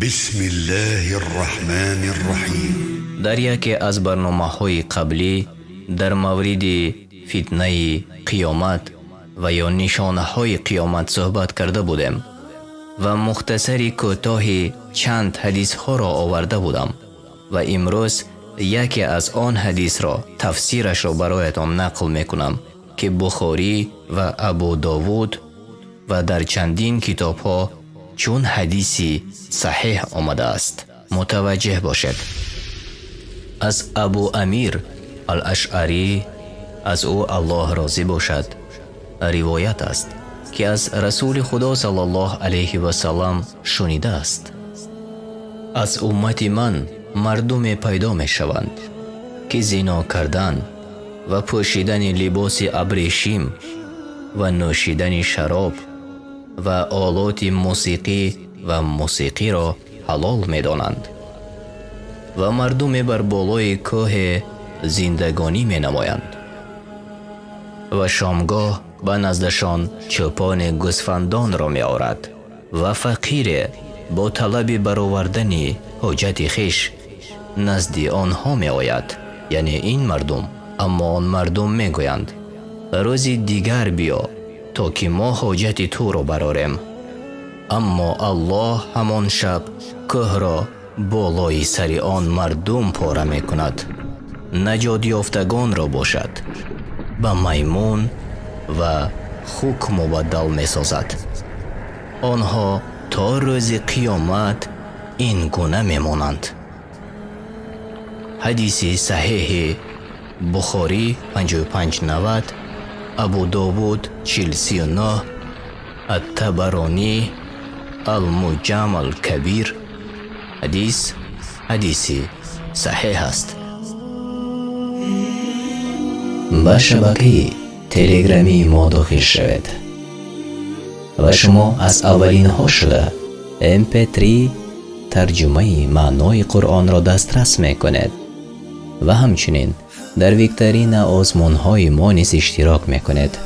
بسم الله الرحمن الرحیم. در یکی از برنامه‌های قبلی در مورد فتنه قیامت و یا نشانه‌های قیامت صحبت کرده بودیم و مختصری کوتاه چند حدیث ها را آورده بودم و امروز یکی از آن حدیث را تفسیرش را برایتان نقل میکنم که بخاری و ابو داوود و در چندین کتاب ها چون حدیثی صحیح آمده است. متوجه باشد. از ابو امیر الاشعری از او الله راضی باشد روایت است که از رسول خدا صلی الله علیه و سلم شنیده است: از امت من مردم پیدا می شوند که زنا کردن و پوشیدن لباس ابریشم و نوشیدن شراب و آلات موسیقی و موسیقی را حلال می دانند و مردم بر بالای کوه زندگانی می نمایند و شامگاه به نزدشان چوپان گوسفندان را می آورد و فقیر با طلب برآوردن حاجت خویش نزد آنها می آید، یعنی این مردم. اما آن مردم می گویند روزی دیگر بیا تا که ما حاجت تو را برآوریم. اما الله همان شب کوه را بالای سر آن مردم پاره می کند، نجات یافتگان را باشد به میمون و خوک مبدل می سازد. آنها تا روز قیامت این گونه می مانند. حدیث صحیح بخاری 5590، ابو داوود 4039، الطبرانی المعجم الکبیر. حدیثی صحیح است. به شبکه تلگرامی ما داخل شوید و شما از اولین ها شده MP3 ترجمه معنای قرآن را دسترس می کنید و همچنین در ویکتورین آزمون های ما نیز اشتراک می کنید.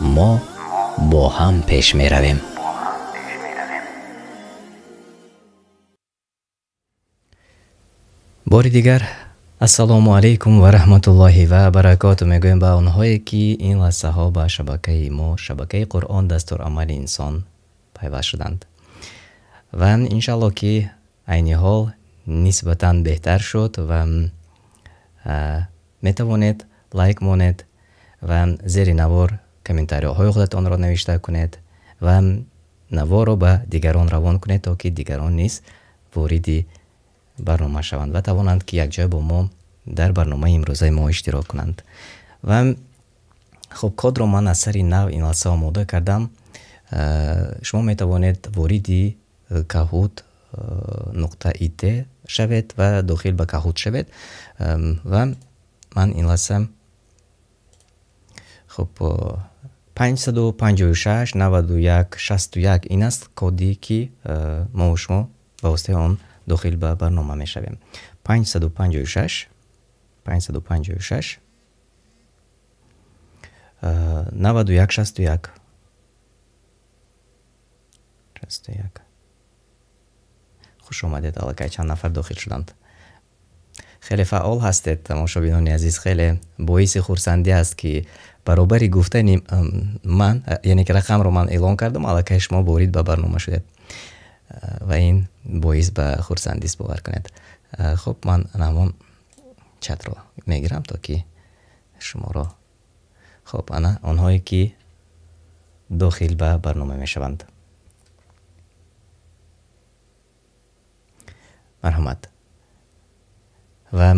ما با هم پیش می رویم. بار دیگر السلام علیکم و رحمت الله و برکاته میگویم به آنهایی که این لحظه ها به شبکه ما، شبکه قرآن دستور عمل انسان پیوست شدند و انشالله که عین حال نسبتاً بهتر شد و میتوانید لایک مانید و زیر نوار کامنتاری های خودتان را نوشته کنید و نوار را به دیگران روان کنید تا که دیگران نیز وارد برنامه شوند و توانند که یک جای با ما در برنامه امروزه ما اشتراک کنند. و خب کد را من از سری نو این لحظه آماده کردم. شما می توانید وارد kahoot.it شوید و داخل به کاهوت شوید و من این لحظه خب 556 91 61 این است کدی که ما و شما با واسطه آن داخل به برنامه می شویم. 556 91 61 خوش آمدید. الان چند نفر داخل شدند. خیلی فعال هستید تماشابینان عزیز. خیلی باعث خرسندی است که برابر گفتن من، یعنی که رقم رو من اعلان کردم، الان شما وارد به برنامه شدید و این باعث به خرسندی است، باور کنید. خب من الان چت رو میگیرم تا که شما را خب آنهایی که داخل به برنامه میشوند مرحمت. و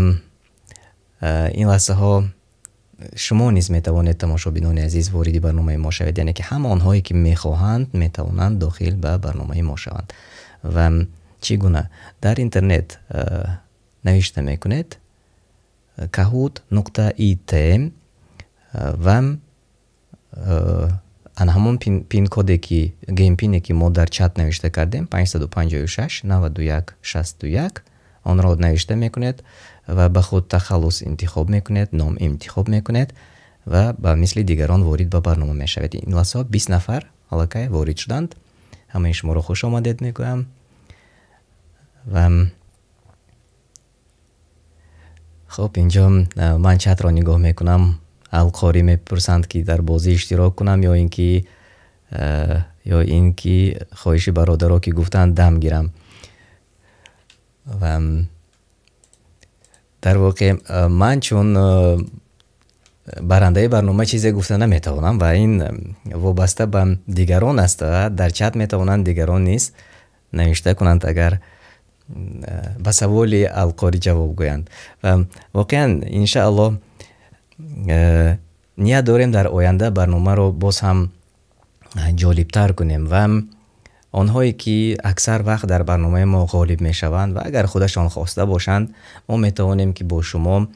این لحظه ها شما نیز میتوانید تماشابینان عزیز وارد برنامه ما شوید، یعنی که هم آنهایی که میخواهند میتوانند داخل به برنامه ما شوند. و چگونه؟ در اینترنت نوشته میکنید kahoot.it و همون پین کدی که گیم پینی که ما در چت نوشته کردیم 556 91 61 آن را نوشته میکنید و به خود تخلص انتخاب میکنید، نام انتخاب میکنید و به مثل دیگران وارد به برنامه میشوید. این لحظه 20 نفر حالا وارد شدند. همه شما را خوش آمدید میگویم و خب اینجا من چت را نگاه میکنم. القاری میپرسند که در بازی اشتراک کنم یا اینکه خواهش برادرها که گفتند دم گیرم. و در واقع من چون برنده برنامه چیزی گفته نمیتوانم و این وابسته به دیگران است. در چت میتوانند دیگران نیست نوشته کنند اگر به سوال القاری جواب گویند. و واقعا انشاءالله نیت داریم در آینده برنامه رو باز هم جالبتر کنیم و آنهایی که اکثر وقت در برنامه ما غالب می شوند و اگر خودشان خواسته باشند ما می توانیم که با شما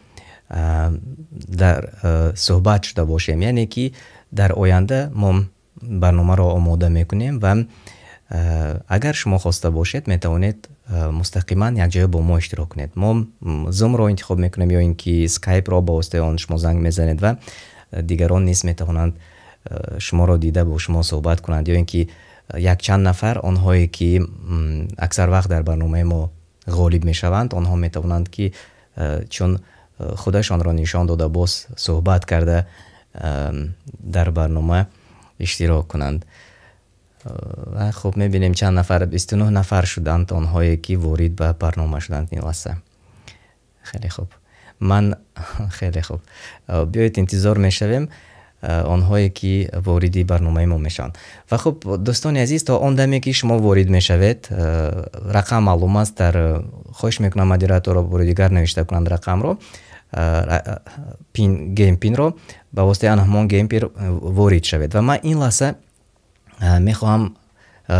در صحبت شده باشیم. یعنی که در آینده ما برنامه را آماده می کنیم و اگر شما خواسته باشید می توانید مستقیما یک جای با ما اشتراک کنید. ما زوم را انتخاب می کنیم یا اینکه اسکایپ را با واسطه آن شما زنگ می زنید و دیگران نیز می توانند شما را دیده با شما صحبت کنند یا اینکه یک چند نفر آنهایی که اکثر وقت در برنامه ما غالب می شوند آنها می توانند که چون خودشان را نشان داده باز صحبت کرده در برنامه اشتراک کنند. و خب می بینیم چند نفر 29 نفر شدند آنهایی که وارد به برنامه شدند این واسه. خیلی خوب. خیلی خوب. بیایید انتظار می شویم آنهایی که واردی برنامه ما میشن. و خب دوستان عزیز تا آن دمی که شما وارد میشوید رقم معلوم است. در خواهش میکنم مدیراتور و دیگر نوشته کنند رقم رو گیم پین رو به واسطه همون گیم پین وارد شوید. و من این لحظه میخواهم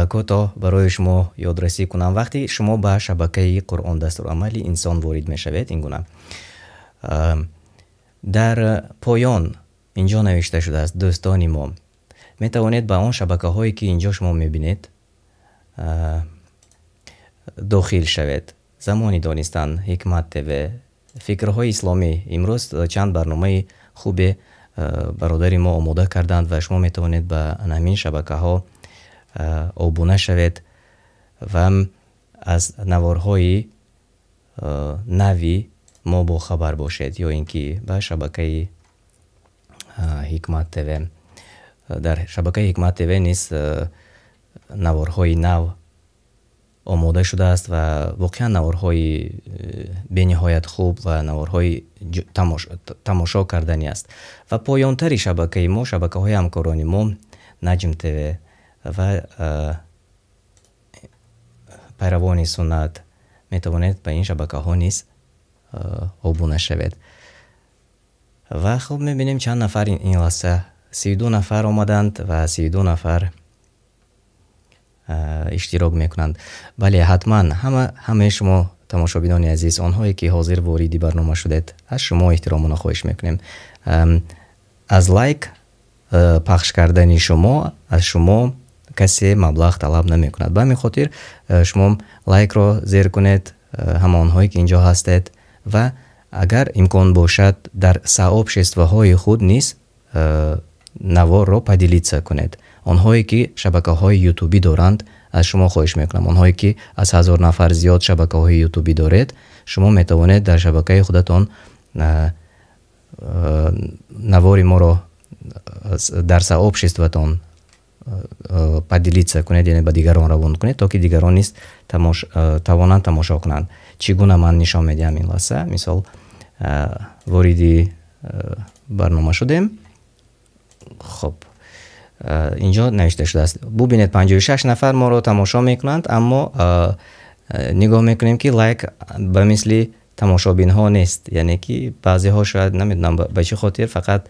کوتاه برای شما یادرسی کنم. وقتی شما به شبکه قرآن دستورالعمل انسان وارد میشوید این گونه در پایان اینجا نوشته شده است دوستانی ما می توانید به آن شبکه هایی که اینجا شما می بینید داخل شوید. زمانی دانستن، حکمت تیوی، فکرهای اسلامی. امروز چند برنامه خوب برادری ما آماده کردند و شما می توانید به همین شبکه ها آبونه شوید و از نوارهای نوی ما با خبر باشید یا اینکه به شبکه حکمت تیوی. در شبکه حکمت تیوی نیست نوارهای نو آماده شده است و واقعا نوارهای بینهایت خوب و نوارهای تماشا کردنی است. و پایانتری شبکه ما شبکه های همکارانی ما نجم تیوی و پیروان سنت می توانید به این شبکه ها نیز آبونه شوید. و خب میبینیم چند نفر این لحظه 32 نفر آمدند و 32 نفر اشتراک میکنند. بله حتما همه شما تماشابینان عزیز آنهایی که حاضر واردی برنامه شدید از شما احترامونه خواهش میکنیم. از لایک پخش کردن شما از شما کسی مبلغ طلب نمیکند. به همین خاطر شما لایک را زیر کنید همه آنهایی که اینجا هستید و اگر امکان باشد در صحابشستوه های خود نیز نوار را پدیلیت کنید. آنهایی که شبکه های یوتیوبی دارند از شما خواهش میکنم آنهایی که از 1000 نفر زیاد شبکه های یوتیوبی دارید شما میتوانید در شبکه خودتان نوار ما را در صحابشستوتان پدیلیت کنید یعنی به دیگران روان کنید تا که دیگران نیز توانند تماشا کنند. چگونه من نشان میدم این لحظه مثال واردی برنامه شدیم. خب اینجا نوشته شده است ببینید 56 نفر ما رو تماشا میکنند اما نگاه میکنیم که لایک به مثل تماشابین ها نیست. یعنی که بعضی ها شاید نمیدونم به چه خاطر فقط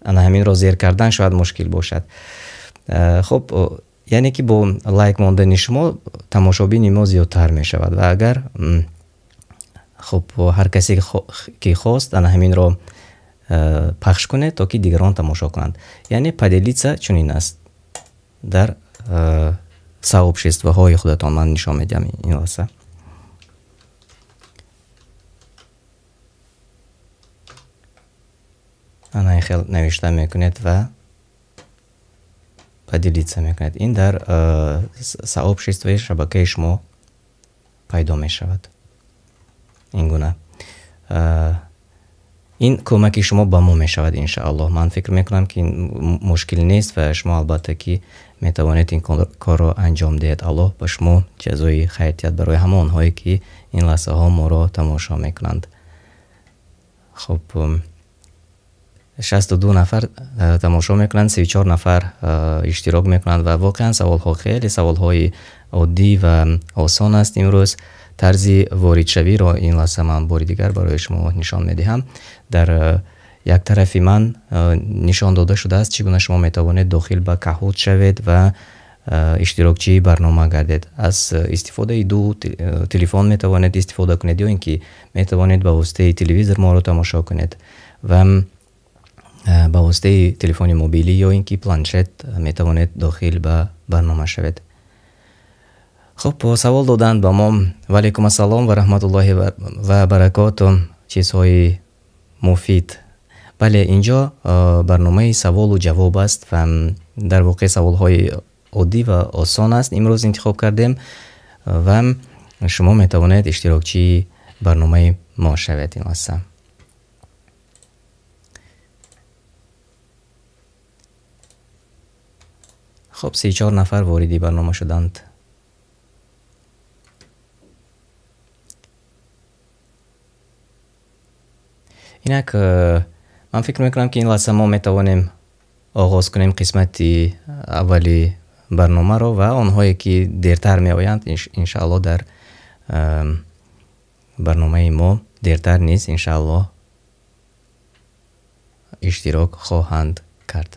همین رو زیر کردن شاید مشکل باشد. خب یعنی که با لایک ماندن شما تماشابین ما زیادتر می شود و اگر خب هر کسی که خواست همین رو پخش کنه تا که دیگران تماشا کنند. یعنی پدیلیتسا چنین است در صحابشستوه های خودتان. من نشان میدم این واسه انا خیلی نوشته میکنید و پدیلیتسا میکنید. این در صحابشستوه شبکه شما пайдо мешавад. ин гуна ин кӯмаки шумо ба мо мешавад иншааллоҳ. Ман фикр мекунам ки мушкил нест ва шумо албатта ки метавонед ин корро анҷом диҳед. Аллоҳ ба шумо ҷазои хайр диҳад барои ҳама онҳое ки ин лаҳзаҳо моро тамошо мекунанд. хуб 62 нафар тамошо мекунанд, 34 нафар иштирок мекунанд ва воқеан саволҳо хеле саволҳои оддӣ ва осон аст. имрӯз тарзи воридшавиро ин лаҳза ман бори дигар барои шумо нишон медиҳам. Дар як тарафи ман нишон дода шудааст чӣ гуна шумо метавонед дохил ба каҳут шавед ва иштирокчии барнома гардед. Аз истифодаи ду телефон метавонед истифода кунед ё ин ки метавонед ба воситаи телевизор моро тамошо кунед ва ба воситаи телефони мобилӣ ё ин ки планшет метавонед дохил ба барнома шавед. хуб, савол доданд ба мо. Валейкум ассалом ва раҳматуллоҳи ва баракоту. Чизҳои муфид. Бале, инҷо барномаи саволу ҷавоб аст ва дар воқеъ саволҳои оддӣ ва осон аст имрӯз интихоб кардем ва шумо метавонед иштирокчии барномаи мо шавед. ин лаҳза хуб, 34 нафар вориди барнома шуданд. инак ман фикр мекунам ки ин лаҳза мо метавонем оғоз кунем қисмати аввали барномаро ва онҳое ки дертар меоянд иншааллоҳ дар барномаи мо дертар низ иншааллоҳ иштирок хоҳанд кард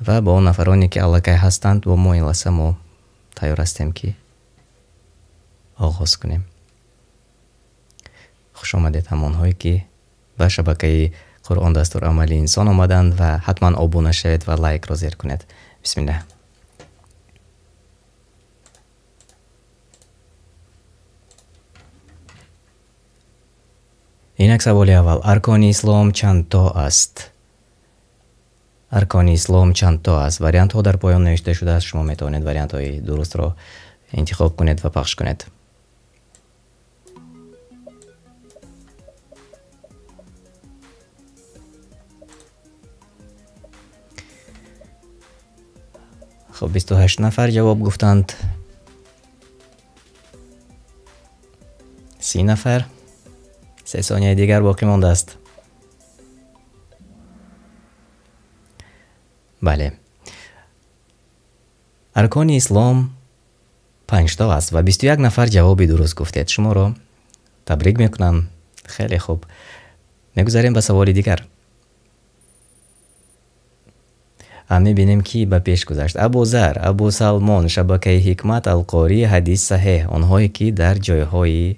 ва ба он нафароне ки аллакай ҳастанд бо мо ин лаҳза мо тайёр ҳастем ки оғоз кунем. хуш омадед ҳамонҳое ки ба шабакаи Қуръон дастур амали инсон омаданд ва ҳатман обуна шавед ва лайкро зер кунед. бисмиллаҳ. инак саволи аввал. Аркони ислом чандто аст? аркони ислом чандто аст? вариантҳо дар поён навишта шудааст. шумо метавонед вариантҳои дурустро интихоб кунед ва пахш кунед. خب 28 نفر جواب گفتند. 30 نفر. 3 ثانیه دیگر باقی مانده است. بله. ارکان اسلام 5 تا است و 21 نفر جوابی درست گفتید. شما را تبریک میکنم. خیلی خوب. میگذاریم به سوال دیگر. میبینیم که به پیش گذشت ابوذر، ابو سلمان، شبکه حکمت، القاری، حدیث صحیح، آنهایی که در جایهای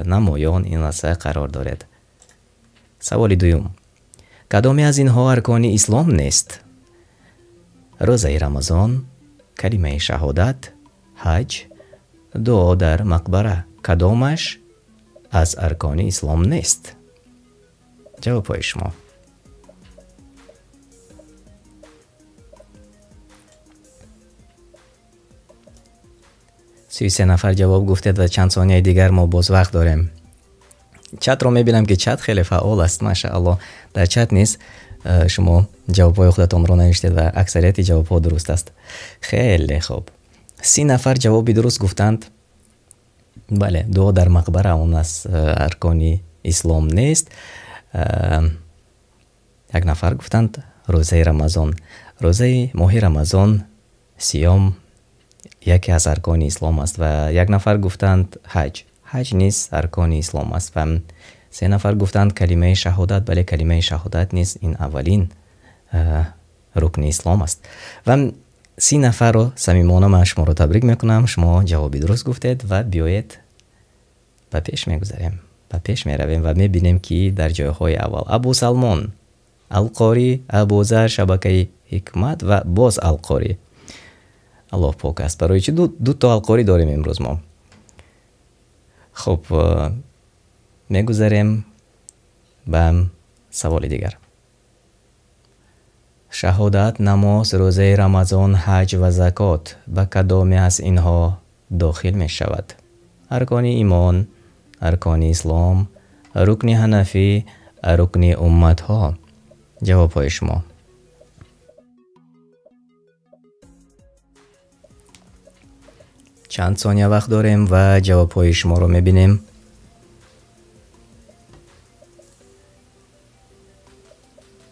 نمایان این لحظه قرار دارد. سوال دوم. کدامی از اینها ارکان اسلام نیست؟ روزه رمضان، کلمه شهادت، حج، دعا در مقبره. کدامش از ارکان اسلام نیست؟ جواب شما. 33 نفر جواب گفتید و چند ثانیه دیگر ما باز وقت داریم. چت رو میبینم که چت خیلی فعال است. ماشاءالله. در چت نیست شما جوابهای خودتون رو نوشتید و اکثریت جوابها درست است. خیلی خوب. 30 نفر جوابی درست گفتند. بله، دعا در مقبره اون از ارکان اسلام نیست. یک نفر گفتند روزه رمضان. روزه ماه رمضان صیام یکی از ارکان اسلام است و یک نفر گفتند حج. حج نیست ارکان اسلام است و 3 نفر گفتند کلمه شهادت. بله، کلمه شهادت نیست، این اولین رکن اسلام است. و 30 نفر رو صمیمانه من شما رو تبریک میکنم. شما جوابی درست گفتید و بیایید به پیش میگذاریم. به پیش میرویم و میبینیم که در جایهای اول ابو سلمان، القاری، ابوذر، شبکه حکمت و باز القاری. الله پاک است. برای چی دو تا القاری داریم امروز ما. خب میگذاریم به سوال دیگر. شهادت، نماز، روزه رمضان، حج و زکات به کدامی از اینها داخل می شود؟ ارکان ایمان، ارکان اسلام، رکن حنفی، رکن امت ها. جواب های شما. چند ثانیه وقت داریم و جواب های شما رو میبینیم.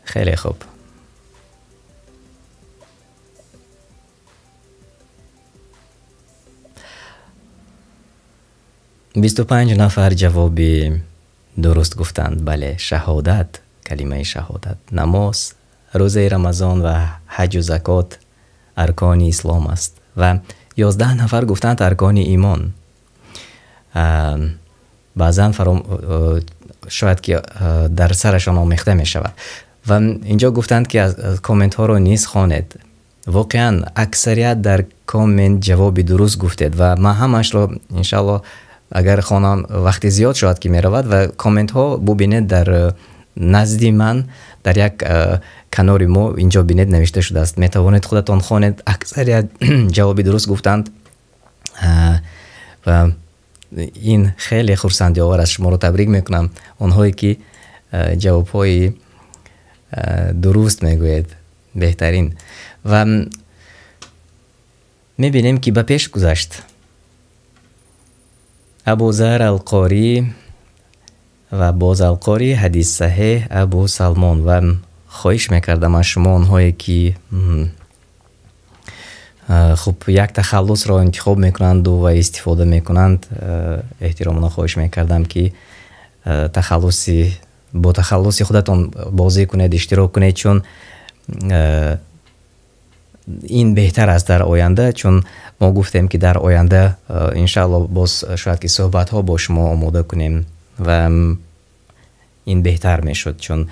خیلی خوب. بیست و 25 نفر جواب درست گفتند. بله، شهادت، کلمه شهادت، نماز، روزه رمضان و حج و زکات ارکان اسلام است. و 11 نفر گفتند ارکان ایمان. بعضا شاید که در سرشان آمیخته می شود. و اینجا گفتند که از کامنت ها رو نیز خوانید. واقعا اکثریت در کامنت جواب درست گفتید و ما همش رو انشالله اگر خوانم وقتی زیاد شد که می رود و کامنت ها ببینید در نزدی من در یک کنار ما اینجا بینید نوشته شده است. می توانید خودتان خوانید. اکثریت جواب درست گفتند و این خیلی خرسندی آور است. شما رو تبریک میکنم اونهایی که جواب های درست میگوید. بهترین. و میبینیم که به پیش گذشت ابوذر القاری و باز القاری حدیث صحیح ابو سلمان. و خواهش میکردم از شما اونهایی که خب یک تخلص را انتخاب میکنند و استفاده میکنند، احتراماً خواهش میکردم که با تخلص خودتان بازی کنید، اشتراک کنید، چون این بهتر است در آینده. چون ما گفتیم که در آینده انشاءالله باز شاید که صحبت ها با شما آماده کنیم و این بهتر میشد، چون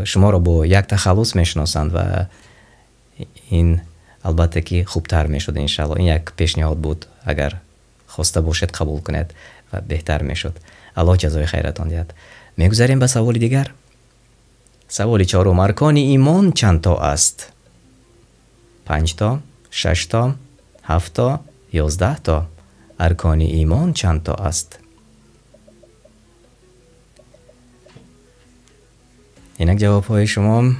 شما را با یک تخلص میشناسند و این البته که خوبتر میشد انشاءالله. این یک پیشنهاد بود، اگر خواسته باشید قبول کنید و بهتر میشد. الله جزای خیرتان دهد. میگذاریم به سوال دیگر. سوال 4: ارکان ایمان چند تا است؟ 5 تا، 6 تا، 7 تا، 11 تا. ارکان ایمان چند تا است؟ اینک جواب های شما.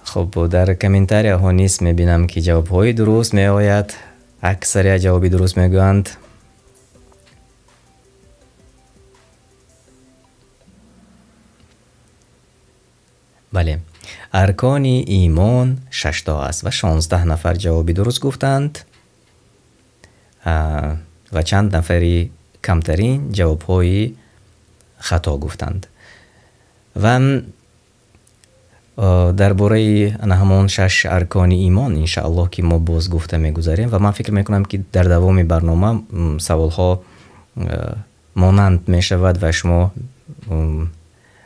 خب در کامنتاری ها نیست میبینم که جواب های درست می آید. اکثریت جوابی درست میگویند. بله، ارکان ایمان 6 تا است و 16 نفر جوابی درست گفتند و چند نفری کمترین جواب های خطا گفتند. و درباره همون 6 ارکان ایمان انشاءالله که ما باز گفته میگذاریم و من فکر میکنم که در دوام برنامه سوال ها مانند میشود و شما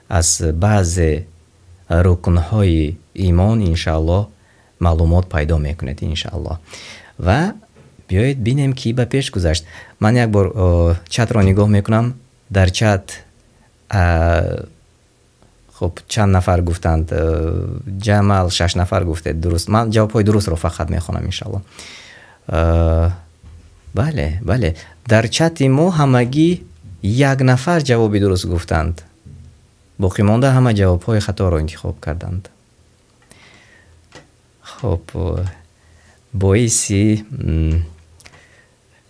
از بعض رکن های ایمان انشاءالله معلومات پیدا میکنید انشاءالله. و بیایید بینیم که به پیش گذشت. من یک بار چت را نگاه میکنم. در چت خب چند نفر گفتند؟ جمال 6 نفر گفتید درست. من جواب های درست رو فقط میخونم انشاءالله. بله در چت ما همگی 1 نفر جوابی درست گفتند. باقی مانده همه جواب های خطا رو انتخاب کردند. خب باعثی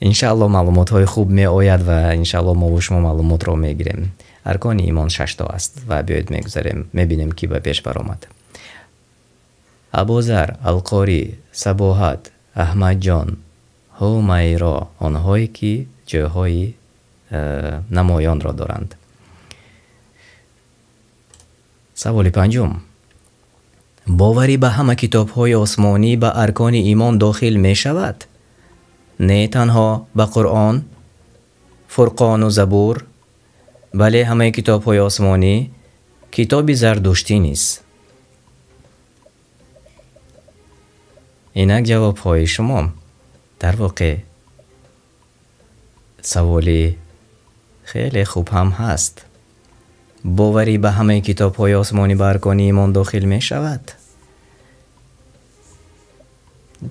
انشاءالله معلومات های خوب می آید و انشاءالله ما و شما معلومات رو می گیریم. ارکان ایمان 6 تا است و بیایید میگذاریم میبینیم کی به پیش برآمد. ابوذر القاری، صباحت، احمد جان، همیرا، آنهایی که جاهای نمایان را دارند. سوال 5: باوری به همه کتاب های آسمانی به ارکان ایمان داخل می شود؟ نه تنها به قرآن، فرقان و زبور، بله همه کتاب های آسمانی. کتاب زردشتی نیست. اینک جواب های شما. در واقع سوالی خیلی خوب هم هست. باوری به همه کتاب های آسمانی به ارکان ایمان داخل می شود؟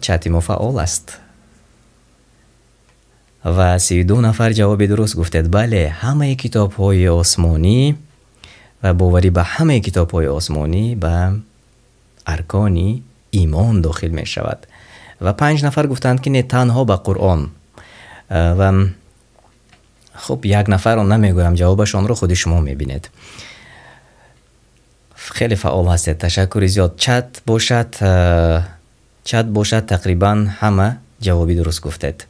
چت ما فعال است. و 32 نفر جواب درست گفتید. بله، همه کتاب های آسمانی و باوری به همه کتاب های آسمانی به ارکانی ایمان داخل می شود. و 5 نفر گفتند که نه، تنها به قرآن. و خب 1 نفر رو نمیگویم، جوابشان رو خود شما میبینید. خیلی فعال هستید، تشکر زیاد. چت باشد تقریبا همه جوابی درست گفتید.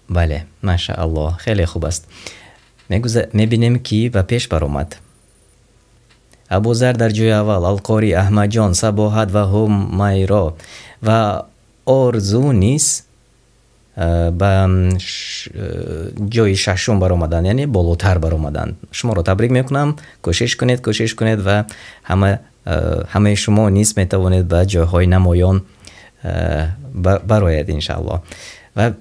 بله، ماشاءالله، خیلی خوب است. میبینیم که و پیش برآمد. ابوذر در جای اول، القاری، احمد جان، صباحت و همیرا و آرزو نیز به جای ششم برآمدن، یعنی بالاتر برآمدن. شما رو تبریک میکنم. کوشش کنید و همه شما نیز میتوانید به جایهای نمایان برآیید انشاءالله. و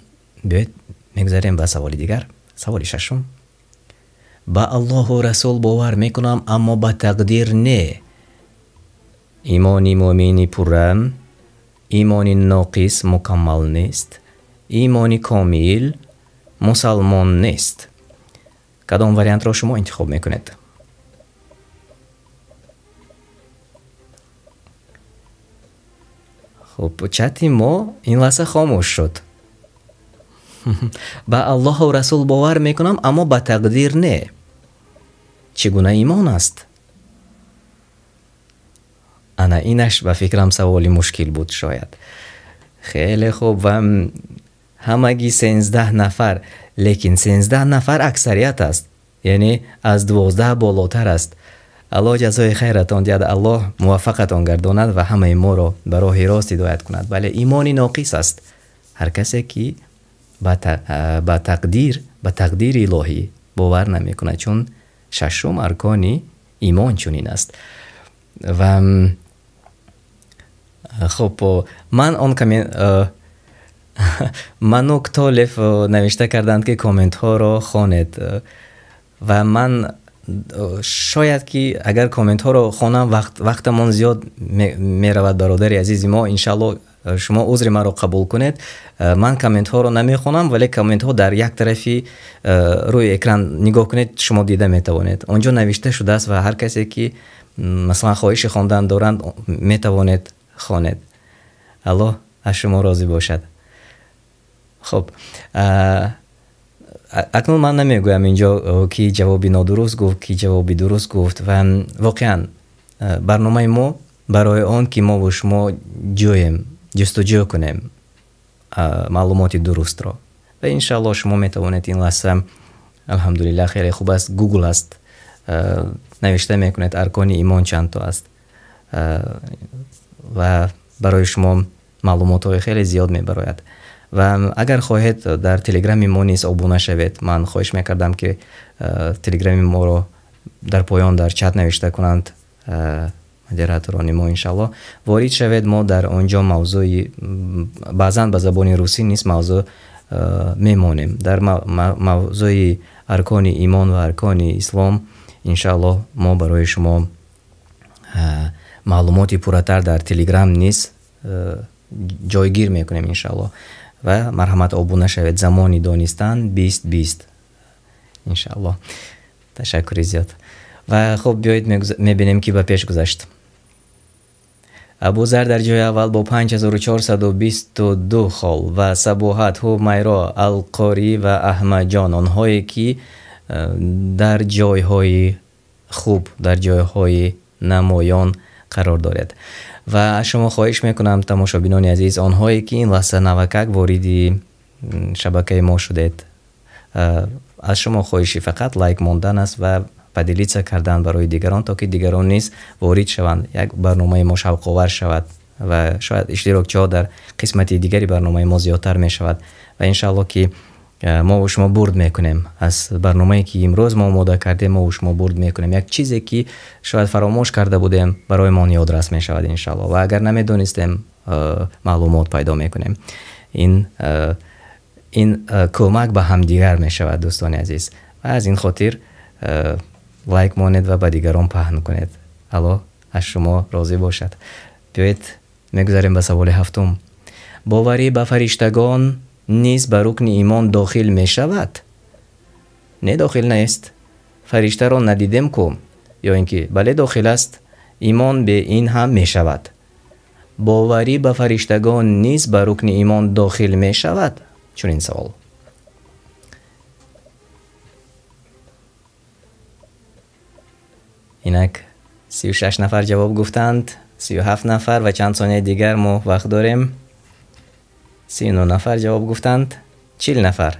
بیایید میگذاریم به سوال دیگر. سوال ششم: با الله و رسول باور میکنم اما با تقدیر نه. ایمانی مؤمنی پرم، ایمانی ناقص مکمل نیست، ایمانی کامل مسلمان نیست. کدام وریانت را شما انتخاب میکنید؟ خب چتی ما این لحظه خاموش شد. با الله و رسول باور میکنم اما با تقدیر نه. چگونه ایمان است؟ انا اینش به فکرم سوالی مشکل بود شاید. خیلی خوب. و همگی 13 نفر، لیکن 13 نفر اکثریت است، یعنی از 12 بالاتر است. الله جزای خیرتان دهد، الله موفقتان گرداند و همه ما را به راه راست هدایت کند. بله، ایمانی ناقص است هر کسی که با تقدیر الهی باور نمی کند، چون ششم ارکانی ایمان چنین است. و خب من منو کتالف نوشته کردند که کامنت ها را خوانید و من شاید که اگر کامنت ها را خوانم وقتمان زیاد می رود. برادر عزیز ما، انشالله شما عذر من را قبول کنید. من کامنت ها را نمی خوانم، ولی کامنت ها در یک طرفی روی اکران نگاه کنید، شما دیده می توانید. آنجا نوشته شده است و هر کسی که مثلا خواهش خواندن دارند می توانید خوانید. الله از شما راضی باشد. خب اکنون من نمیگویم اینجا کی جوابی نادرست گفت، کی جوابی درست گفت. و واقعا برنامه ما برای آن که ما و شما جستجو کنیم معلومات درست را. و انشاءالله شما میتوانید این لحظه، الحمدلله خیلی خوب است، گوگل است، نوشته میکنید ارکان ایمان چند تا است و برای شما معلومات های خیلی زیاد میبراید. و اگر خواهید در تلگرام ما نیز ابونه شوید، من خواهش میکردم که تلگرام ما رو در پایان در چت نوشته کنند مدیراتوران ما، انشالله وارد شوید. ما در آنجا موضوعی بعضا به زبان روسی نیست موضوع میمونیم. در موضوع ارکان ایمان و ارکان اسلام انشالله ما برای شما معلوماتی پرتر در تلگرام نیست جایگیر میکنیم انشالله. و مرحمت ابونه شوید. زمانی دانستن 2020 انشالله. تشکر زیاد. و خب بیایید میبینیم که به پیش گذشت. ابوذر در جای اول با 5422 خال و صباحت همیرا، القاری و احمد جان، آنهایی که در جایهای خوب، در جایهای نمایان قرار دارد. و شما خواهش میکنم تماشابینان عزیز، آنهایی که این لحظه نوکک وارد شبکه ما شدید، از شما خواهشی فقط لایک ماندن است و پدیلیت کردن برای دیگران تا که دیگران نیز وارد شوند، یک برنامه ما شوق آور شود و شاید اشتراکچی ها در قسمت دیگری برنامه ما زیادتر می شود. و انشالله که ما و شما برد میکنیم از برنامه‌ای که امروز ما آماده کردیم. ما و شما برد میکنیم یک چیزی که شاید فراموش کرده بودیم برای ما یادرس می شود انشالله. و اگر نمیدونستیم معلومات پیدا میکنیم. این کمک به هم دیگر می شود دوستان عزیز. و از این خاطر لایک مانید و به دیگران پهن کنید. الله از شما راضی باشد. بیایید میگذاریم به سوال هفتم. باوری به فرشتگان نیز به رکن ایمان داخل می شود؟ نه داخل نیست. فرشته را ندیدم کو؟ یا اینکه بله داخل است، ایمان به این هم می شود. باوری به فرشتگان نیز به رکن ایمان داخل می شود؟ چون این سوال. اینک 36 نفر جواب گفتند، 37 نفر و چند ثانیه دیگر ما وقت داریم. 39 نفر جواب گفتند، 40 نفر.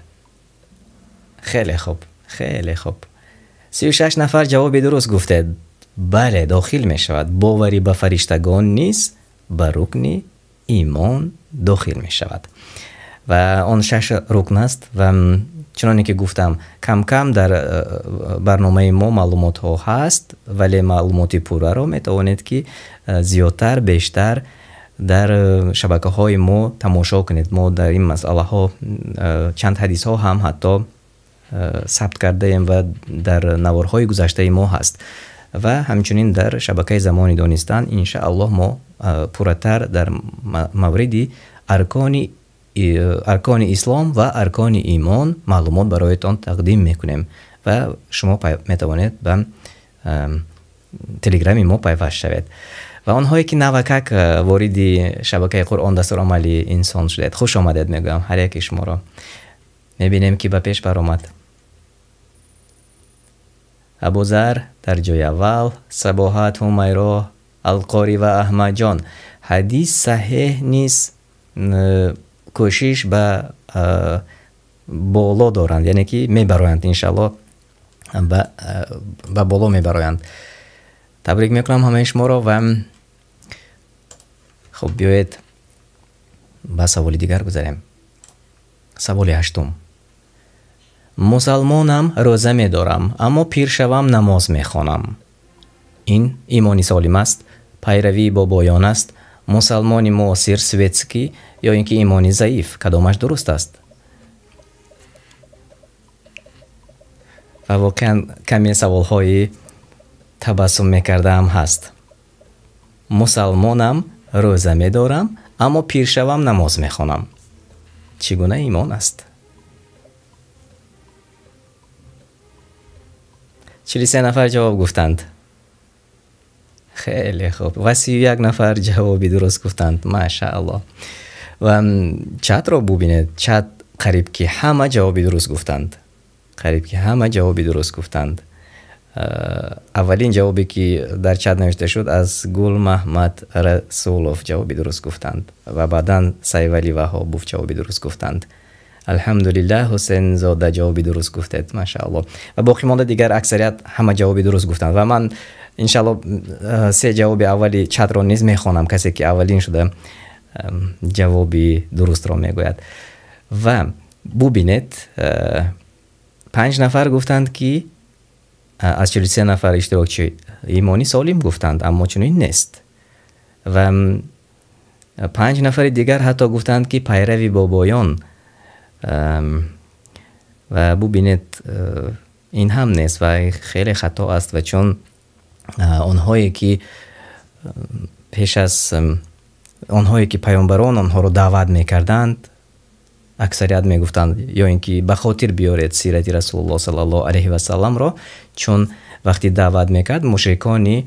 خیلی خوب، خیلی خوب. 36 نفر جواب درست گفتند. بله داخل می شود. باوری به فرشتگان نیز به رکن ایمان داخل می شود. و آن 6 رکن است و چنانه که گفتم کم کم در برنامه ما معلومات ها هست، ولی معلومات پوره را می توانید که زیادتر بیشتر در شبکه های ما تماشا کنید. ما در این مسئله ها چند حدیث ها هم حتی ثبت کرده ایم و در نوارهای گذشته ما هست و همچنین در شبکه زمان دانستن ان شاء الله ما پورتر در مورد ارکان اسلام و ارکان ایمان معلومات برایتان تقدیم میکنیم و شما میتوانید به تلگرام ما پیوست شوید. و آنهایی که نوکک وارد شبکه قرآن دستورالعمل انسان شدید، خوش آمدید میگم هر یک شما را. میبینیم که به پیش برآمد ابوذر در جای اول، صباحت، همیرا، القاری و احمد جان. حدیث صحیح نیست، کوشش به بالا دارند، یعنی که میبرایند انشالله به بالا میبرایند. تبریک میکنم همه شما را و خب بیایید به سوال دیگر گذاریم. سوال 8. مسلمانم، روزه میدارم اما پیر شوم نماز میخوانم. این ایمانی سالم است؟ پیروی با بایان است؟ مسلمانی معاصر سویتسکی یا اینکه ایمانی ضعیف؟ کدامش درست است؟ و واقعا کمی سوال های تبسم میکرده هم هست. مسلمانم، روزه میدارم اما پیر شوم نماز میخوانم. چگونه ایمان است؟ 43 نفر جواب گفتند. خیلی خوب. و 31 نفر جوابی درست گفتند. ماشاءالله. و چت را ببینید. چت قریب که همه جوابی درست گفتند. قریب که همه جوابی درست گفتند. اولین جوابی که در چت نوشته شد از گل محمد رسولوف جوابی درست گفتند و بعداً سیولی وهابوف جوابی درست گفتند. الحمدلله حسین زاده جوابی درست گفتید. ماشاءالله. و باقی مانده دیگر اکثریت همه جوابی درست گفتند و من انشالله 3 جواب اولی چت را نیز میخوانم. کسی که اولین شده جوابی درست را میگوید. و ببینید 5 نفر گفتند که از 43 نفر اشتراکچی ایمانی سالم گفتند، اما چنین نیست. و 5 نفر دیگر حتی گفتند که پیروی با بایان. و ببینید این هم نیست و خیلی خطا است. و چون آنهایی که پیش از آنهایی که پیامبران آنها رو دعوت میکردند اکثریت میگفتند یا اینکه به خاطر بیارید سیرت رسول الله صلی الله علیه و سلم را، چون وقتی دعوت میکرد مشرکان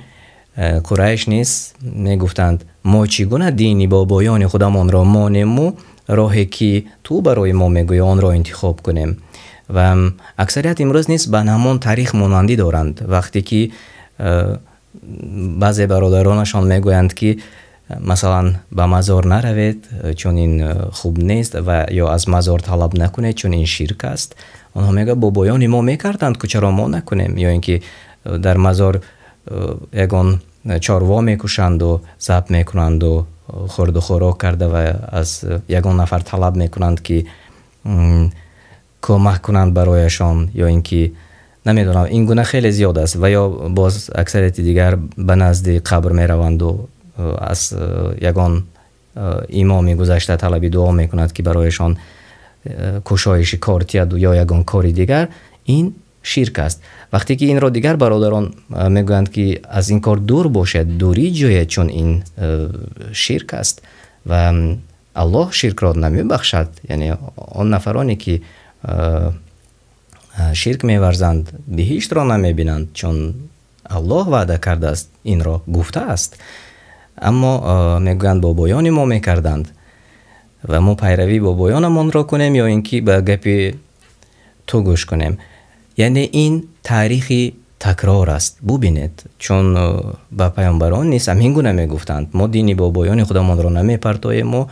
قریش نیست میگفتند ما چگونه دینی با بایان خودمان را مانیم و راهی که تو برای ما میگوی آن را انتخاب کنیم. و اکثریت امروز نیست به همان تاریخ مانندی دارند. وقتی که بعضی برادرانشان میگویند که مثلا به مزار نروید چون این خوب نیست و یا از مزار طلب نکنید چون این شرک است، آنها میگه با بایان ما میکردند که چرا ما نکنیم. یا اینکه در مزار یگان چاروا میکشند و ذبح میکنند و خورد و خوراک کرده و از یگان نفر طلب میکنند که کمک کنند برایشان، یا اینکه نمیدونم این گونه خیلی زیاد است. و یا باز اکثریت دیگر به نزد قبر میروند و از یگان امامی گذشته طلبی دعا میکند که برایشان کشایش کارتید یا یگان کاری دیگر. این شرک است. وقتی که این را دیگر برادران میگویند که از این کار دور باشد، دوری جوید چون این شرک است. و الله شرک را نمیبخشد. یعنی آن نفرانی که شرک می‌ورزند بهشت را نمی‌بینند، چون الله وعده کرده است، این را گفته است. اما میگویند بابایان ما میکردند و ما پیروی بابایانمان را کنیم یا اینکه به گپ تو گوش کنیم. یعنی این تاریخی تکرار است. ببینید، چون با پیامبران نیست همین گونه میگفتند ما دین بابایان خودمان را نمیپرتاییم، ما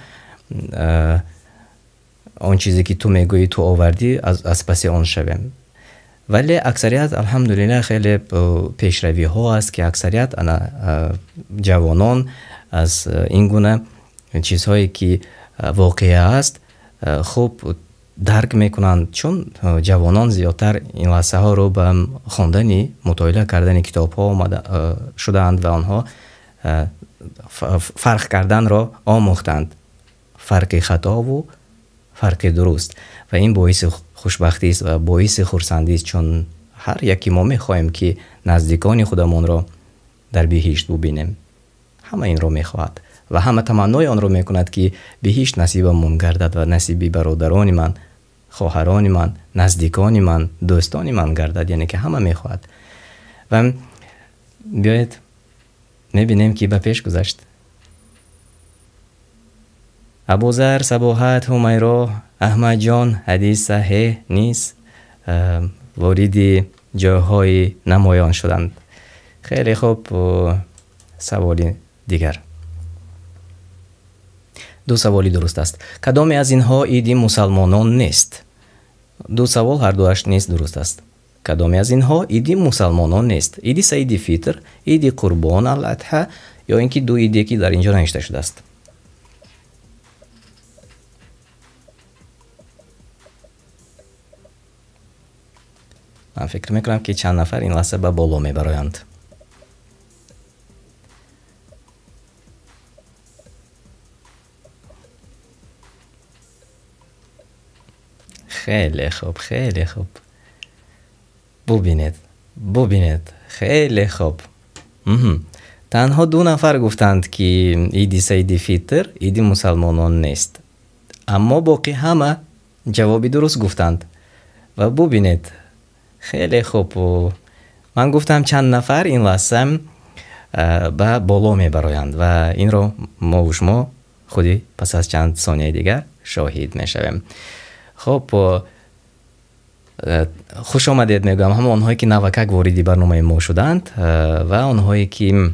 آن چیزی که تو میگویی تو آوردی از پس آن شویم. ولی اکثریت الحمدلله خیلی پیشروی ها است که اکثریت جوانان از این گونه چیزهایی که واقعی است خوب درک میکنند، چون جوانان زیادتر این لحظه ها رو به خواندن مطالعه کردن کتاب ها آمده شدند و آنها فرق کردن را آموختند، فرق خطا و فرق درست، و این باعث خوشبختی است و باعث خرسندی است، چون هر یکی ما میخواهیم که نزدیکان خودمان را در بهشت ببینیم. همه این را میخواهد و همه تمنای آن را میکند که بهشت نصیبمان گردد و نصیب برادران من، خواهران من، نزدیکان من، دوستان من گردد. یعنی که همه میخواهد. و بیایید میبینیم که به پیش گذشت. ابوذر، صباحت، همیرا، احمد جان حدیث صحیح نیست، وارد جاهای نمایان شدند. خیلی خوب. سوالی دیگر. دو سوالی درست است. کدام از اینها عید مسلمانان نیست؟ دو سوال هر دوش نیست درست است. کدام از اینها عید مسلمانان نیست؟ عید سعید فطر، عید قربان الاضحی، یا اینکه دو عیدی که در اینجا نوشته شده است؟ من فکر میکنم که چند نفر این لحظه به بالا میبرایند. خیلی خوب، خیلی خوب. ببینید خیلی خوب. تنها دو نفر گفتند که عید سعید فطر عید مسلمانان نیست، اما باقی همه جوابی درست گفتند. و ببینید خیلی خوب. من گفتم چند نفر این لحظه به بالا میبرایند و این رو ما و شما خودی پس از چند ثانیه دیگر شاهد میشویم. خب خوش آمدید میگم همه آنهایی که نوکک واردی برنامه ما شدند و آنهایی که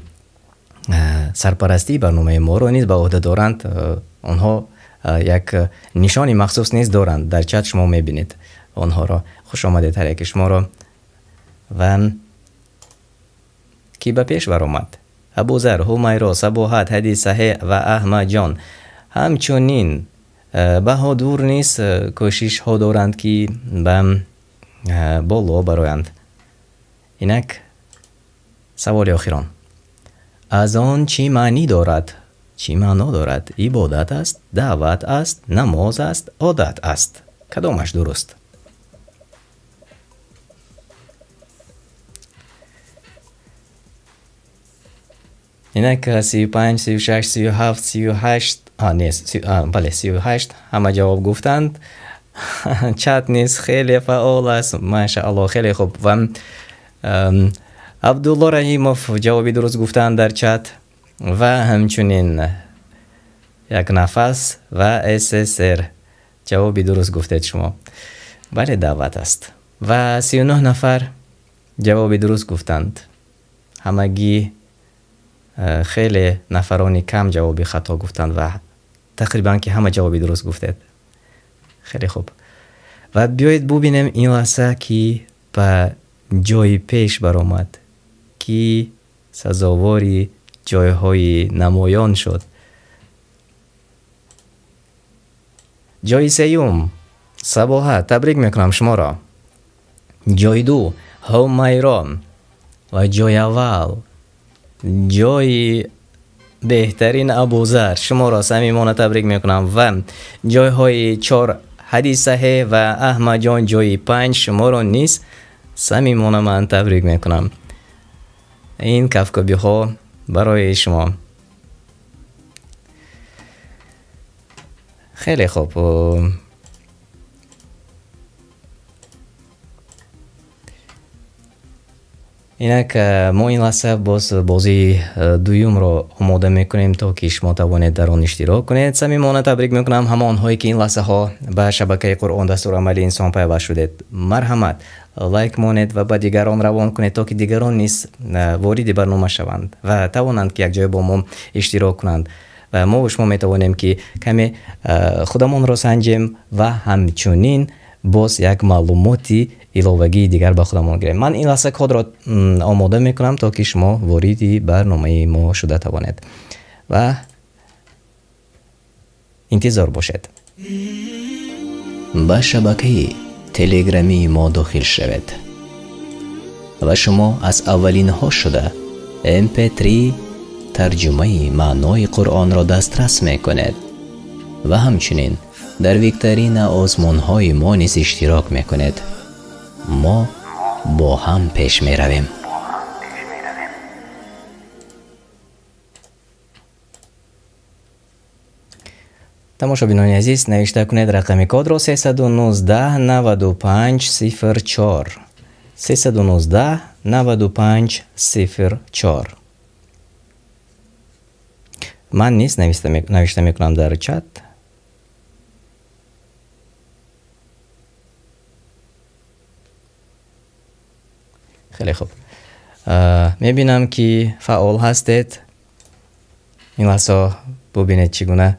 سرپرستی برنامه ما رو نیز به عهده دارند. آنها یک نشانی مخصوص نیز دارند، در چت شما میبینید آنها را. خوش آمدید هر یک شما را. و کی به پیش برآمد؟ ابوذر، همیرا، صباحت، حدیث صحیح و احمد جان. همچنین بهادور نیست کوشش ها دارند که به بالا برایند. اینک سوال آخران. از آن چی معنی دارد؟ چی معنا دارد؟ عبادت است، دعوت است، نماز است، عادت است؟ کدامش درست؟ اینک 35 36 37 38 نیست. بله 38 همه جواب گفتند. چت نیست خیلی فعال است ماشاءالله. خیلی خوب. و عبدالله رحیموف جوابی درست گفتند در چت و همچنین یک نفس و اسسر جوابی درست گفتید شما. بله دعوت است. و 39 نفر جوابی درست گفتند. همگی خیلی نفرانی کم جوابی خطا گفتند و تقریبا که همه جوابی درست گفتید. خیلی خوب. و بیایید ببینیم این لحظه که به جای پیش برآمد که سزاواری جایهای نمایان شد. جای سیوم صباحت، تبریک میکنم شما را. جای دو همیرا و جای اول جای بهترین ابوذر، شما را صمیمانه تبریک میکنم. و جای های 4 حدیث صحیح و احمد جان جای 5 شما را نیز صمیمانه من تبریک میکنم. این کفکابی ها برای شما. خیلی خوب. اینک ما این لحظه باز بازی دویم رو آماده میکنیم تا که شما توانید در آن اشتراک کنید. صمیمانه تبریک میکنم همه آنهایی که این لحظه ها به شبکه قرآن دستورالعمل انسان پیوست شدید. مرحمت لایک مانید و به دیگران روان کنید تا که دیگران نیز وارد برنامه شوند و توانند که یک جای با ما اشتراک کنند و ما و شما میتوانیم که کمی خودمان را سنجیم و همچنین باز یک معلوماتی علاوگی دیگر به خودمان گیریم. من این لحظه کد را آماده میکنم تا که شما وارد برنامه ما شده توانید و انتظار باشید. به شبکه تلگرامی ما داخل شوید و شما از اولین ها شده MP3 ترجمه معنای قرآن را دسترس میکنید و همچنین در ویکترین آزمون های ما نیز اشتراک میکنید. ما با هم پیش می رویم. تماشابینان عزیز نوشته کنید رقم کد را 319 95 04 319 95 04. من نیست نوشته میکنم در چت. خیلی خوب. میبینم که فعال هستید. این لحظه ببینید چگونه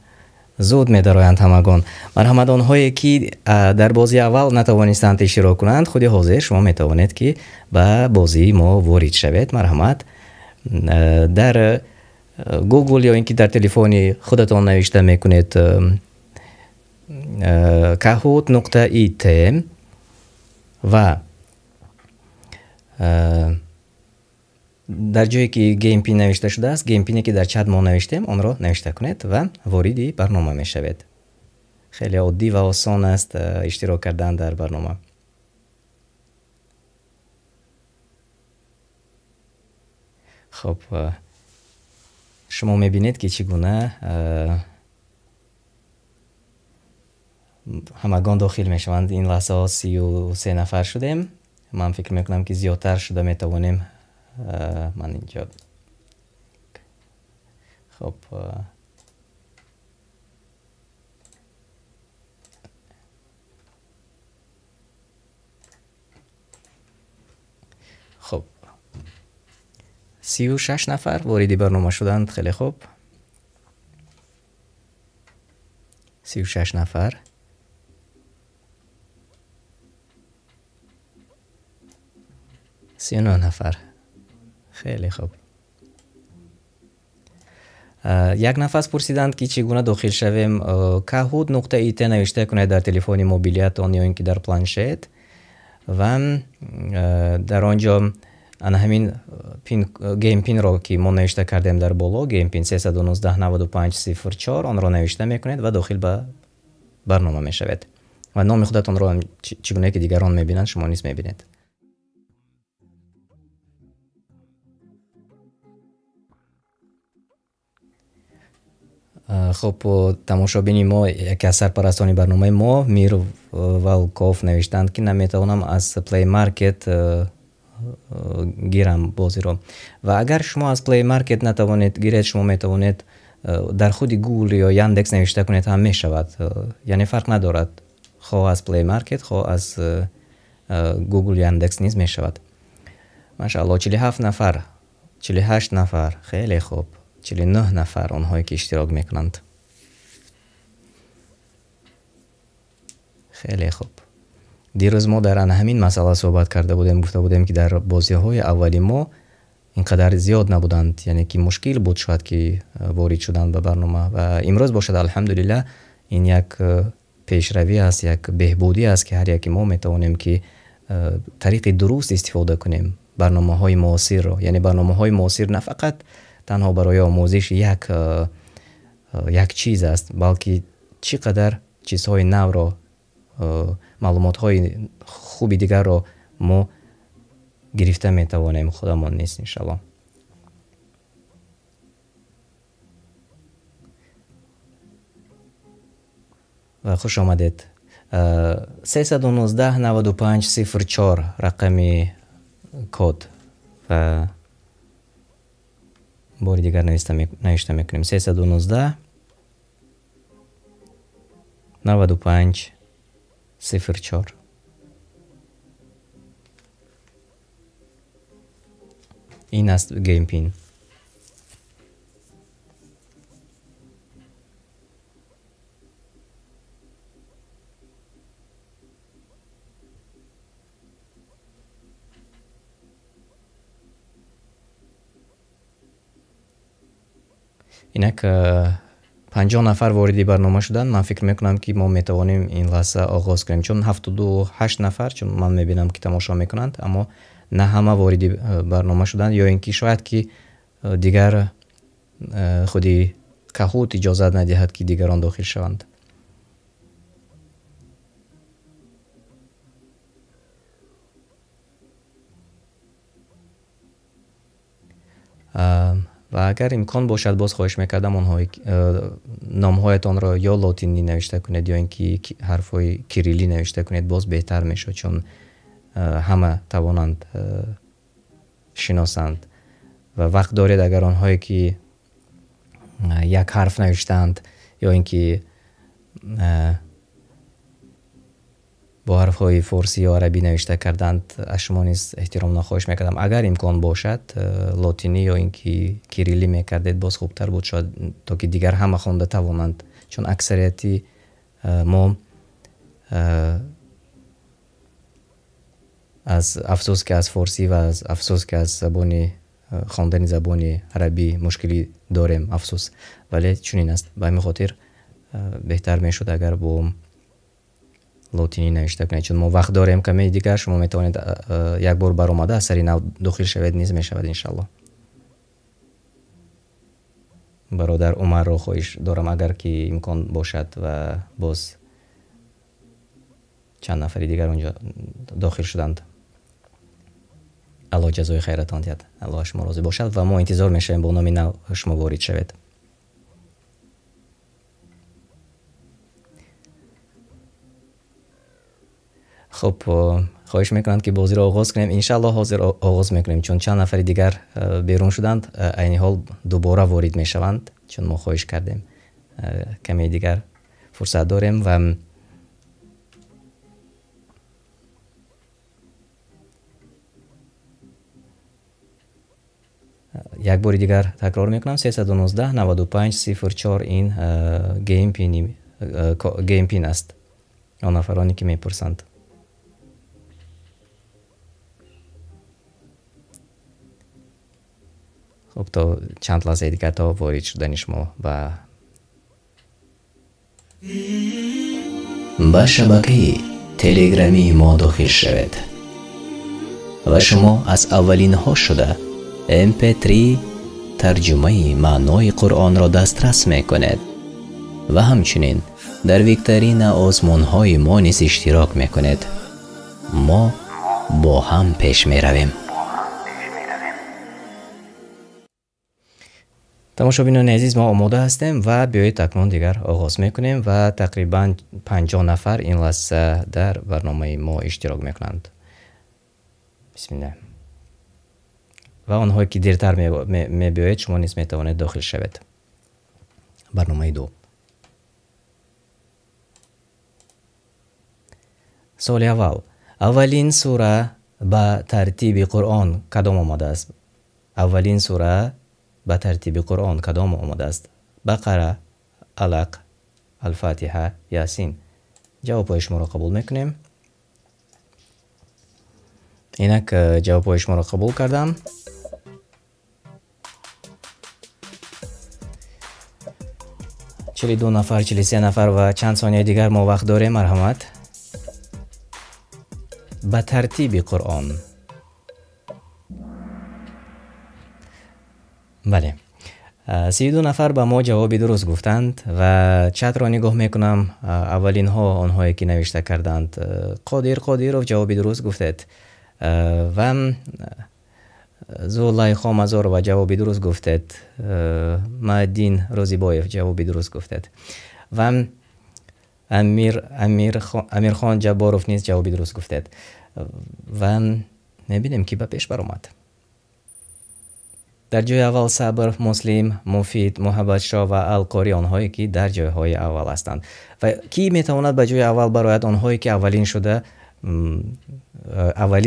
زود می‌دارند همگان. مرحمت آنهایی که در بازی اول نتوانستند اشتراک کنند خود حاضر شما میتوانید که به بازی ما وارد شوید. مرحمت در گوگل یا اینکه در تلفن خودتان نوشته میکنید kahoot.it و در جایی که گیم پین نوشته شده است گیم پینی که در چت ما نوشتیم آن را نوشته کنید و وارد برنامه می شوید. خیلی عادی و آسان است اشتراک کردن در برنامه. خب شما می بینید که چگونه همگان داخل می شوند. این لحظه 33 نفر شدیم. من فکر میکنم که زیادتر شده میتوانیم. من اینجا خب خب 36 نفر وارد برنامه شدند. خیلی خوب. 36 نفر. سی و نه نفر. خیلی خوب. یک نفس پرسیدند که چگونه داخل شویم. kahoot.it نوشته کنید در تلفن موبیلیتان یا اینکه در پلنشت و در آنجا همین گیم پین را که ما نوشته کردیم در بالا گیم پین 319 95 04 آن را نوشته میکنید و داخل به برنامه میشوید و نام خودتان را چگونه که دیگران میبینند شما نیز میبینید. خب تماشابین ما یکی از سرپرستان برنامه ما میر والکوف نوشتند که نمیتوانم از پلی مارکت گیرم بازی رو و اگر شما از پلی مارکت نتوانید گیرید شما میتوانید در خود گوگل یا یاندکس نوشته کنید هم میشود. یعنی فرق ندارد خواه از پلی مارکت خواه از گوگل یاندکس نیز میشود. ماشاءالله 47 نفر 48 نفر. خیلی خوب. 49 نفر آنهایی که اشتراک میکنند. خیلی خوب. دیروز ما در همین مسئله صحبت کرده بودیم. گفته بودیم که در بازی های اولی ما اینقدر زیاد نبودند. یعنی که مشکل بود شاید که وارد شدن به برنامه و امروز باشد الحمدلله این یک پیشروی است یک بهبودی است که هر یکی ما میتوانیم که طریق درست استفاده کنیم برنامه های معاصر رو. یعنی برنامه های معاصر نه فقط تنها برای آموزش یک چیز است بلکه چقدر چیزهای نو را معلومات های خوبی دیگر را ما گرفته میتوانیم. خودمان نیست انشالله. و خوش آمدید. 319 95 04 رقم کد و باری دیگر نوشته میکنیم. 319 95 04. این است گیم پین. اینک 50 نفر واردی برنامه شدن. من فکر میکنم که ما میتوانیم این لحظه آغاز کنیم، چون 78 نفر چون من میبینم که تماشا میکنند، اما نه همه واردی برنامه شدن، یا اینکه شاید که دیگر خودی کهوت اجازه ندهد که دیگران داخل شوند. و اگر امکان باشد باز خواهش میکردم نامهایتان را یا لاتینی نوشته کنید یا اینکه حرفای کریلی نوشته کنید، باز بهتر میشه، چون همه توانند شناسند. و وقت دارید اگر آنهایی که یک حرف نوشتند یا اینکه با حرف های فارسی یا عربی نوشته کردند، از شما نیز احترام نخواهش میکردم. اگر امکان باشد لاتینی یا اینکه کریلی میکردید باز خوبتر بود، شاید تا که دیگر همه خوانده توانند، چون اکثریتی ما از افسوس که از فارسی و از افسوس که از زبان خواندن زبان عربی مشکلی داریم، افسوس. ولی چنین است، به همین خاطر بهتر میشد اگر با لاتینی نوشته کنید، چون ما وقت داریم کمی دیگر. شما میتوانید یک بار برآمده از سری نو داخل شوید، نیز میشود انشالله. برادر عمر را خواهش دارم اگر که امکان باشد و باز چند نفری دیگر اونجا داخل شدند. الله جزای خیرتان دهد، الله شما راضی باشد و ما انتظار میشیم با نام نو شما وارد شوید. خب خواهش میکنند که بازی را آغاز کنیم. انشالله حاضر آغاز میکنیم، چون چند نفر دیگر بیرون شدند، عین حال دوباره وارد میشوند، چون ما خواهش کردیم کمی دیگر فرصت داریم. و یک بار دیگر تکرار میکنم 319 95 04 این گیم پین است. آن نفرانی که میپرسند. خب تا چند لحظه دیگر تا وارد شدن شما به شبکه تلگرامی ما داخل شوید و شما از اولین ها شده MP3 ترجمه معنای قرآن را دسترس میکنید و همچنین در ویکتورین آزمون های ما نیز اشتراک میکنید. ما با هم پیش میرویم. تماشابینان عزیز، ما آماده هستیم و بیایید اکنون دیگر آغاز میکنیم و تقریبا 50 نفر این لحظه در برنامه ما اشتراک میکنند. بسم الله. و آنهایی که دیرتر می بیایید شما نیز میتوانید داخل شوید. برنامه 2. سوال اول: اولین سوره به ترتیب قرآن کدام آمده است؟ اولین سوره به ترتیب قرآن کدام آمده است؟ بقره، علق، الفاتحه، یاسین. جواب شما را قبول میکنیم. اینک جواب شما را قبول کردم. چلی 2 نفر، 43 نفر و چند ثانیه دیگر ما وقت داریم. مرحمت. به ترتیب قرآن. بله، 32 نفر به ما جواب درست گفتند و چت را نگاه میکنم. اولین ها آنهایی که نوشته کردند. قادر جواب درست گفتید و زولای خامزار و جواب درست گفتید. مدین رازیبایف جواب درست گفتید و امیرخان جباروف نیز جوابی درست گفتید و میبینیم که به پیش برآمد. در جای اول صبر، مسلم، مفید، محبت شاه و القاری آنهایی که در جای های اول هستند. و کی میتواند به جای اول برآید؟ آنهایی که اولین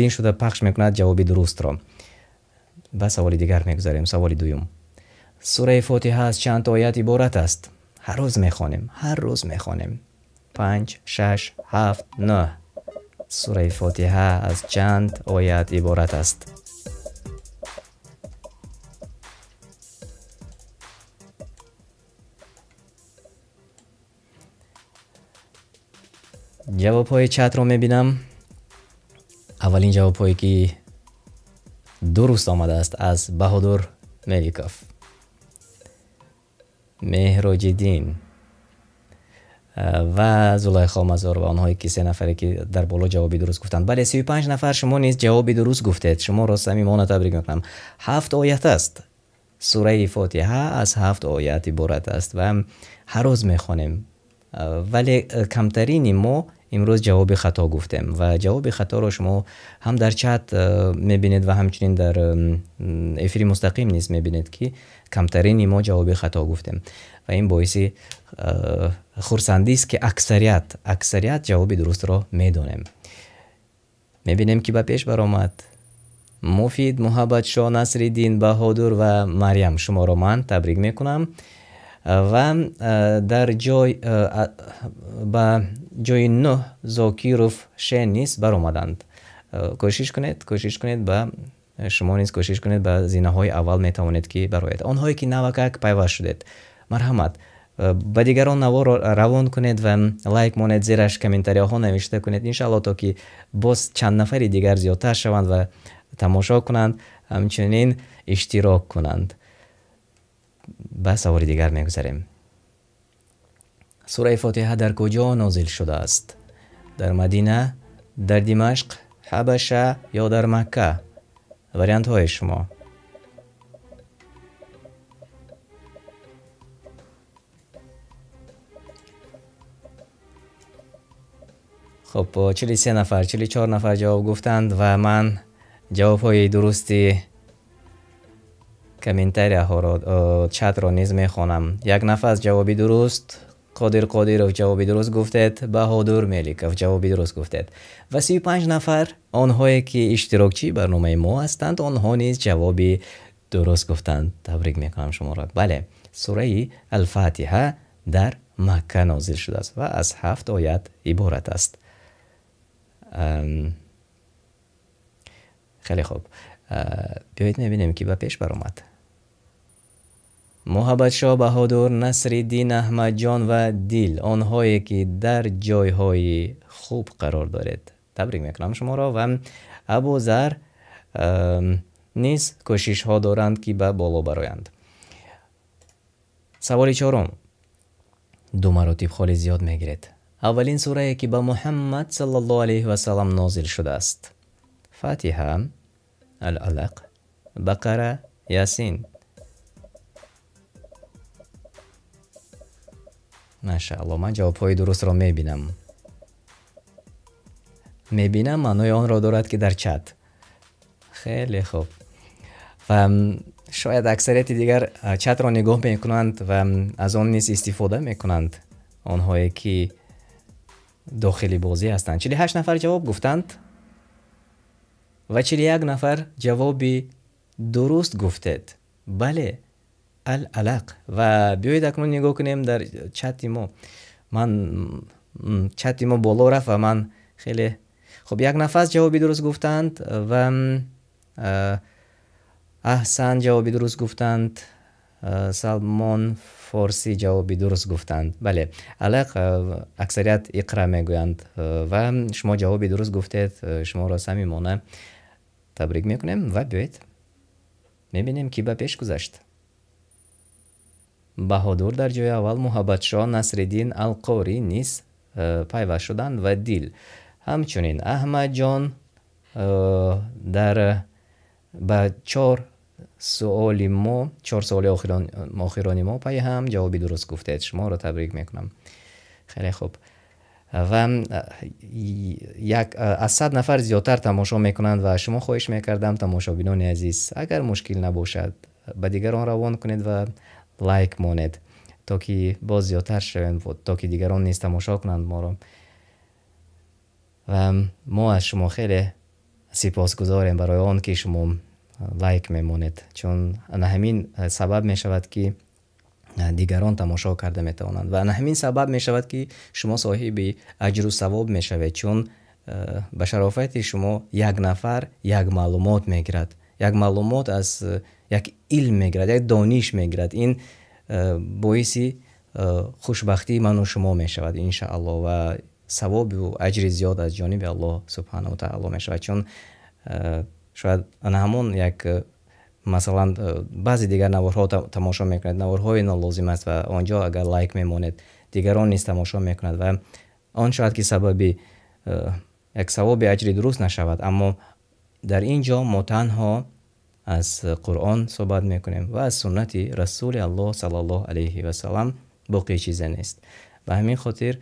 شده پخش میکند جوابی درست را. به سوال دیگر میگذاریم. سوال دوم. سوره فاتحه از چند آیت عبارت است؟ هر روز میخوانیم. 5 6 7 9. سوره فاتحه از چند آیت عبارت است؟ جواب های چت رو میبینم. اولین جواب هایی که درست آمده است از بهادر ملیکوف، مهراج دین و زلیخا مزار و آنهایی که 3 نفری که در بالا جوابی درست گفتند. بله 35 نفر شما نیز جوابی درست گفتید. شما را صمیمانه تبریک میکنم. 7 آیت است. سوره فاتحه از 7 آیت عبارت است و هر روز میخوانیم، ولی کمترین ما امروز جواب خطا گفتیم و جواب خطا رو شما هم در چت میبینید و همچنین در افری مستقیم نیز میبینید که کمترین ما جواب خطا گفتیم و این باعثی خرسندی است که اکثریت جواب درست را میدونیم. میبینیم که به پیش برآمد. مفید، محبت شاه، نصرالدین، بهادر و مریم، شما را من تبریک میکنم و در جای 9 زاکیروف شین نیست برآمدند. کوشش کنید به شما نیز کوشش کنید به زینه های اول میتوانید که برآید. آنهایی که نوکک پیوست شدید، مرحمت به دیگران نوا روان کنید و لایک مونید، زیرش کامنتاری ها نوشته کنید انشالله تا که باز چند نفری دیگر زیادتر شوند و تماشا کنند، همچنین اشتراک کنند. به سوال دیگر میگذاریم. سوره فاتحه در کجا نازل شده است؟ در مدینه، در دمشق، حبشه یا در مکه؟ واریانت های شما. خب 43 نفر 44 نفر جواب گفتند و من جواب های درستی کامنتاری ها را چت را نیز میخوانم. 1 نفر از جوابی درست، قادر جوابی درست گفتید، بهادر ملیکوف جوابی درست گفتید و 35 نفر آنهایی که اشتراکچی برنامه ما هستند آنها نیز جوابی درست گفتند. تبریک میکنم شما را. بله، سوره الفاتحه در مکه نازل شده است و از 7 آیت عبارت است. خیلی خوب، بیایید میبینیم که به پیش برآمد. محبت شاه، بهادر، نصرالدین، احمد جان و دیل، آنهایی که در جایهای خوب قرار دارید. تبریک میکنم شما را و ابوذر نیز کوشش ها دارند که به بالا برآیند. سوال 4. 2 مراتب خالی زیاد میگیرید. اولین سوره که به محمد صلی الله علیه و سلم نازل شده است: فاتحه، العلق، بقره، یاسین. ماشاءالله، من جواب های درست را میبینم. معنای آن را دارد که در چت. خیلی خوب. و شاید اکثریت دیگر چت را نگاه میکنند و از آن نیز استفاده میکنند، آنهایی که داخلی بازی هستند. 48 نفر جواب گفتند و 41 نفر جوابی درست گفتید. بله، العلق. و بیایید اکنون نگاه کنیم در چت ما. چت ما بالا رفت و من خیلی خب 1 نفر جوابی درست گفتند و احسن جوابی درست گفتند، سلمان فارسی جوابی درست گفتند. بله، علق اکثریت اقرا میگویند و شما جوابی درست گفتید. شما را صمیمانه تبریک میکنیم و بیایید میبینیم کی به پیش گذشت. بهادر در جای اول، محبت شاه، نصرالدین، القاری نیز پیوست شدند و دیل. همچنین احمد جان در با 4 سوال آخرانی ما پای هم جوابی درست گفتید. شما را تبریک میکنم. خیلی خوب. و از 100 نفر زیادتر تماشا میکنند و شما خواهش میکردم تماشابینان عزیز اگر مشکل نباشد به دیگران روان کنید و لایک مانید تا که باز زیادتر شوند و تا که دیگران نیز تماشا کنند ما را. و ما از شما خیلی سپاسگزاریم برای آن که شما لایک میمونید، چون همین سبب می شود که دیگران تماشا کرده می توانند و همین سبب می شود که شما صاحب اجر و ثواب می شوید، چون به شرافت شما یک نفر یک معلومات می گیرد، یک معلومات از یک علم می گیرد، یک دانش می گیرد. این باعث خوشبختی من و شما می شود ان شاء الله و ثواب و اجر زیاد از جانب الله سبحانه و تعالی می شود. چون شاید همون یک مثلا بعضی دیگر نوارها تماشا میکنید، نوارهای نالازم است و آنجا اگر لایک میمونید دیگران نیست تماشا میکنند و آن شاید که سبب یک ثواب اجری درست نشود. اما در اینجا ما تنها از قرآن صحبت میکنیم و از سنت رسول الله صلی الله علیه و سلم، باقی چیز نیست. و همین خاطر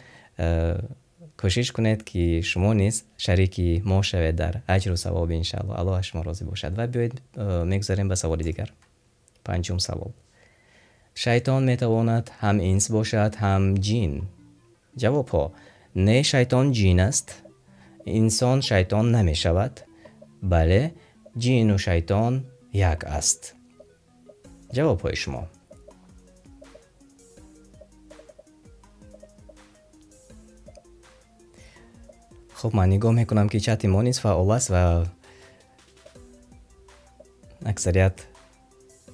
کوشش کنید که شما نیز شریکی ما شوید در اجر و ثواب ان شاء الله. الله شما راضی باشد. و بیایید میگذاریم به سوال دیگر. پنجم سوال: شیطان میتواند هم انس باشد هم جین؟ جواب ها: نه، شیطان جین است، انسان شیطان نمی شود. بله، جین و شیطان یک است. جواب های شما: خب من نگاه میکنم که چت ما نیز فعال است و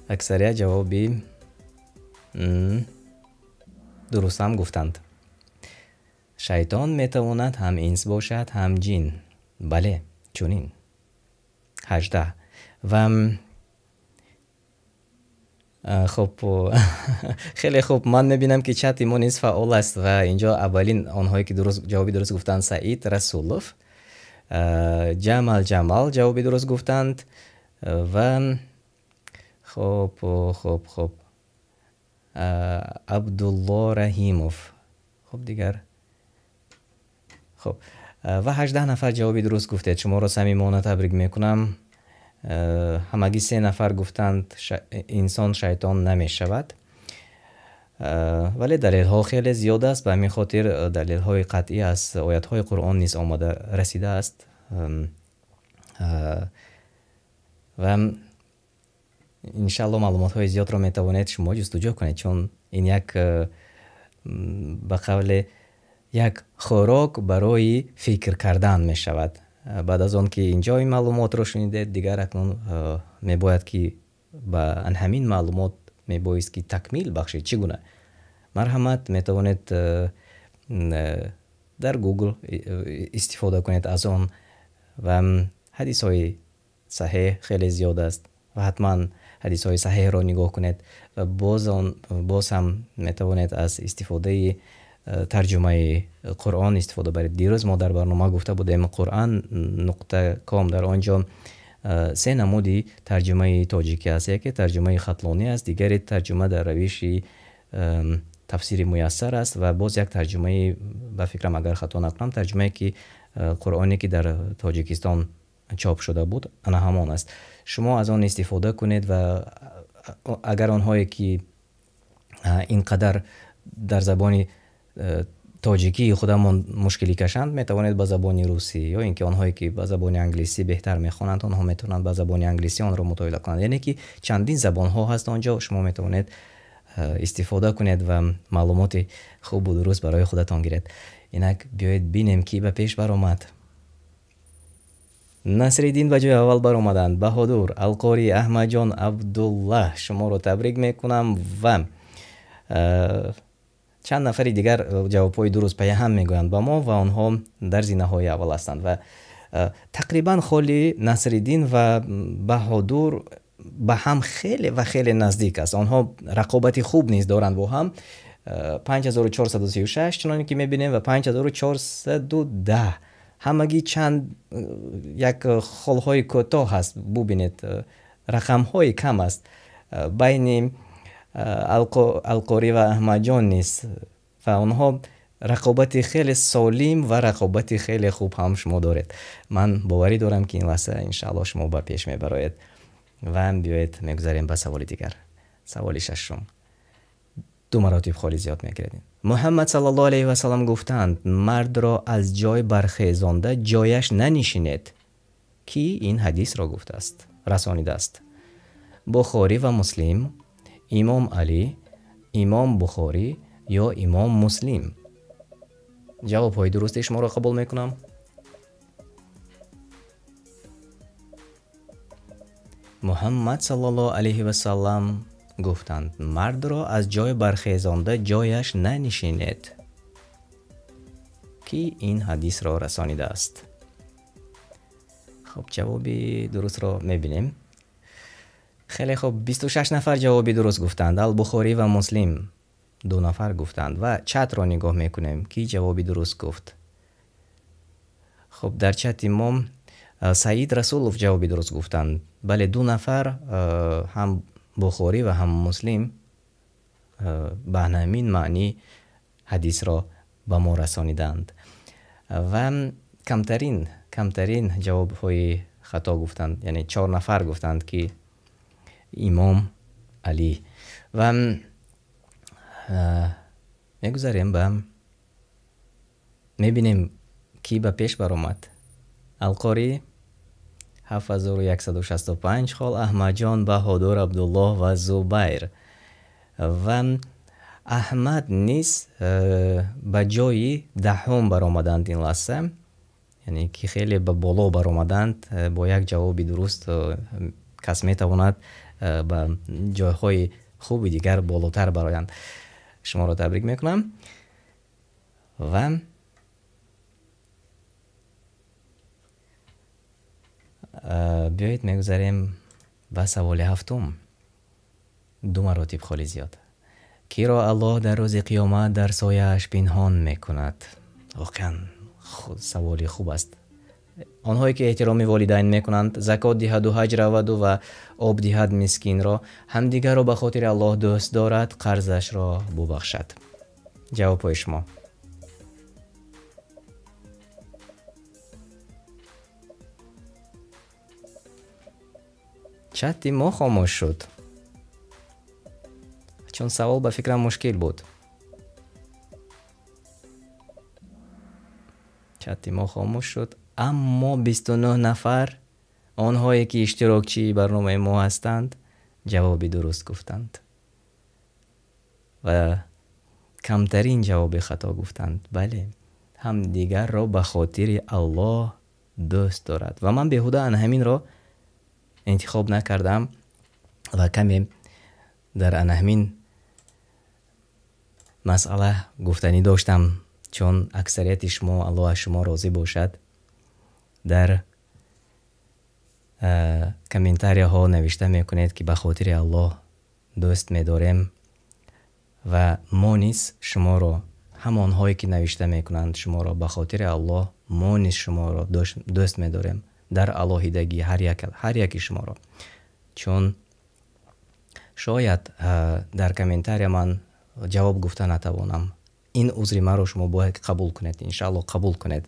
اکثریت جوابی درست هم گفتند. شیطان میتواند هم انس باشد هم جین. بله چنین. 18. و خب خیلی خوب، من میبینم که چت ما نیز فعال است و اینجا اولین آنهایی که جوابی درست گفتند: سعید رسولوف، جمال جوابی درست گفتند و خب عبدالله رحیموف. خب دیگر خب و 18 نفر جوابی درست گفتید. شما را صمیمانه تبریک میکنم. همگی 3 نفر گفتند انسان شیطان نمی شود، ولی دلیل ها خیلی زیاد است. به همین خاطر دلیل های قطعی از آیات های قرآن نیز آمده رسیده است و انشالله معلومات های زیاد را می توانید شما جستجو کنید، چون این یک به قول یک خوراک برای فکر کردن می شود. بعد از آن که اینجا این معلومات را شنیدید، دیگر اکنون می باید که با همین معلومات می باید که تکمیل بخشید. چگونه؟ مرحمت می توانید در گوگل استفاده کنید از آن و حدیث های صحیح خیلی زیاد است و حتما حدیث های صحیح را نگاه کنید و باز هم می توانید از استفاده ترجمه قرآن استفاده برید. دیروز ما در برنامه گفته بودیم قرآن.com در آنجا 3 نمودی ترجمه تاجیکی است. یکی ترجمه خطلانی است، دیگری ترجمه در روش تفسیر میسر است و باز یک ترجمه به فکرم اگر خطا نکنم ترجمه که قرآنی که در تاجیکستان چاپ شده بود آن همان است. شما از آن استفاده کنید و اگر آنهایی که اینقدر در زبان تاجیکی خودمون مشکلی کشند می توانید به زبان روسی، یا اینکه آنهایی که به زبان انگلیسی بهتر میخوانند آنها میتونند به زبان انگلیسی آن را مطالعه کنند. یعنی که چندین زبان ها هست آنجا، شما می توانید استفاده کنید و معلومات خوب و درست برای خودتان گیرید. اینک بیایید بینیم کی به پیش برآمد. نصرالدین به جای اول برآمدند. بهادر، القاری، احمد جان، عبدالله، شما رو تبریک میکنم و چند نفری دیگر جوابهای درست پی هم میگویند با ما و آنها در زینه‌های اول هستند و تقریبا خالی نصرالدین و بهادر به هم خیلی و خیلی نزدیک است. آنها رقابتی خوب نیز دارند با هم. 5436 چنانی که میبینیم و 5410 همگی چند یک خالهای کوتاه هست. ببینید رقم‌های کم است بین القاری و احمد جان نیست و آنها رقابت خیلی سالم و رقابت خیلی خوب هم شما دارید. من باوری دارم که این لحظه انشاءالله شما به پیش میبرید. و هم بیایید میگذاریم به سوال دیگر. سوال ششم. 2 مراتب خالی زیاد میکردیم. محمد صلی الله علیه و سلم گفتند مرد را از جای برخیزانده جایش ننشینید. کی این حدیث را گفته است، رسانیده است؟ بخاری و مسلم، امام علی، امام بخاری یا امام مسلم؟ جواب های درست شما را قبول میکنم. محمد صلی الله علیه و سلم گفتند مرد را از جای برخیزانده جایش ننشینید. کی این حدیث را رسانیده است؟ خب جوابی درست را میبینیم. خیلی خوب، 26 نفر جوابی درست گفتند. البخاری و مسلم 2 نفر گفتند. و چت را نگاه میکنیم کی جوابی درست گفت. خب در چت امام سعید رسولوف جوابی درست گفتند. بله 2 نفر هم بخاری و هم مسلم به همین معنی حدیث را به ما رسانیدند. و کمترین جواب های خطا گفتند، یعنی 4 نفر گفتند که امام علی. و میگذاریم به میبینیم کی به پیش برآمد. القاری 7165 خال، احمد جان، بهادر، عبدالله و زبیر. و احمد نیز به جای 10 برآمدند این لحظه، یعنی که خیلی به بالا برآمدند. با یک جوابی درست کس میتواند به جایهای خوبی دیگر بالاتر برآیند. شما را تبریک میکنم. و بیایید میگذاریم به سوال 7. 2 مراتب خالی زیاد. کی را الله در روز قیامت در سایه‌اش پنهان میکند؟ واقعا سوالی خوب است. آنهایی که احترام والدین میکنند، زکات دهد و حج رود و آب دهد مسکین را، همدیگر را به خاطر الله دوست دارد، قرضش را ببخشد. جواب شما. چت ما خاموش شد چون سوال به فکرم مشکل بود. چت ما خاموش شد، اما 29 نفر آنهایی که اشتراکچی برنامه ما هستند جوابی درست گفتند و کمترین جواب خطا گفتند. بله، هم دیگر را به خاطر الله دوست دارد. و من بیهوده همین را انتخاب نکردم و کمی در همین مسئله گفتنی داشتم، چون اکثریت شما الله از شما راضی باشد در کامنتاری ها نوشته میکنید که به خاطر الله دوست میداریم و ما نیز شما را، همان هایی که نوشته میکنند شما را به خاطر الله ما نیز شما را دوست میداریم در الهیدگی هر یکی شما را. چون شاید در کامنتاری من جواب گفته نتوانم، این عذر من را شما باید قبول کنید، انشاءالله قبول کنید.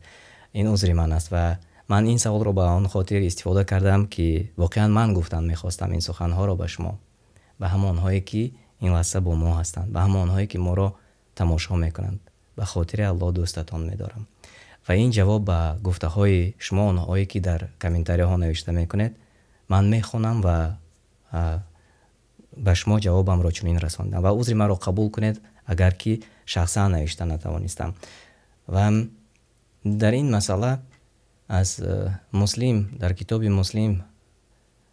این عذر من است و من این سوال را به آن خاطر استفاده کردم که واقعا من گفتم میخواستم این سخنها را به شما، به همان هایی که این لحظه با ما هستند، به همان هایی که ما را تماشا میکنند، به خاطر الله دوستتان میدارم. و این جواب به گفته های شما اونهایی که در کامنتاری ها نوشته میکنید من میخونم و به شما جوابم را چنین رساندم و عذر من را قبول کنید اگر که شخصا نوشته نتوانستم. و در این مسئله از مسلم، در کتاب مسلم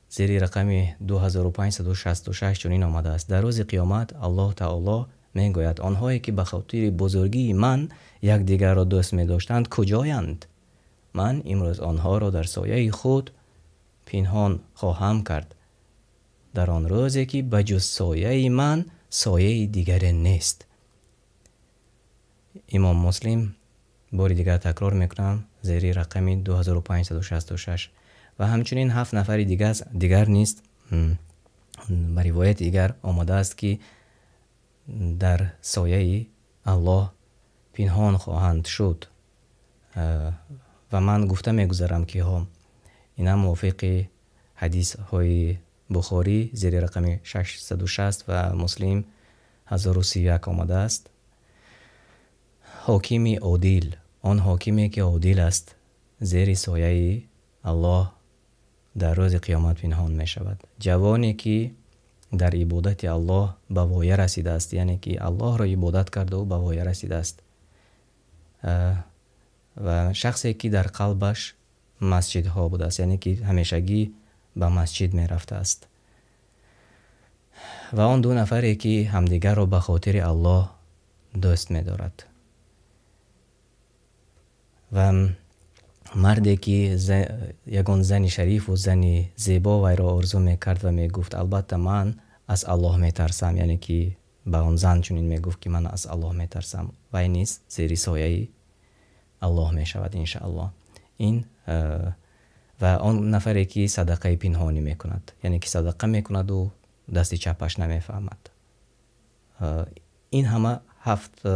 زیر رقم 2566 چنین آمده است: در روز قیامت الله تعالی میگوید آنهایی که به خاطر بزرگی من یکدیگر را دوست می داشتند کجایند؟ من امروز آنها را در سایه خود پنهان خواهم کرد، در آن روزی که بجز سایه من سایه دیگر نیست. امام مسلم باری دیگر تکرار میکنم زیر رقم 2566. و همچنین 7 نفر دیگر نیست به روایت دیگر آمده است که در سایه الله پنهان خواهند شد. و من گفته میگذارم که اینا موافق حدیث های بخاری زیر رقم 660 و مسلم 1031 آمده است. حاکم عادل، آن حاکمی که عادل است، زیر سایه الله در روز قیامت پنهان می شود. جوانی که در عبادت الله به وای رسیده است، یعنی که الله را عبادت کرده و به وای رسیده است، و شخصی که در قلبش مسجد ها بوده است، یعنی که همیشگی به مسجد می رفته است، و آن دو نفری که همدیگر را به خاطر الله دوست می دارد. و مردی که یگان زن شریف و زن زیبا وی را آرزو می کرد و می گفت البته من از الله می ترسم، یعنی که به آن زن چنین می گفت که من از الله می ترسم، وی نیز زیر سایه الله می شود انشاءالله. این و آن نفری که صدقه پنهانی می کند، یعنی که صدقه می کند و دست چپش نمی فهمد. این همه 7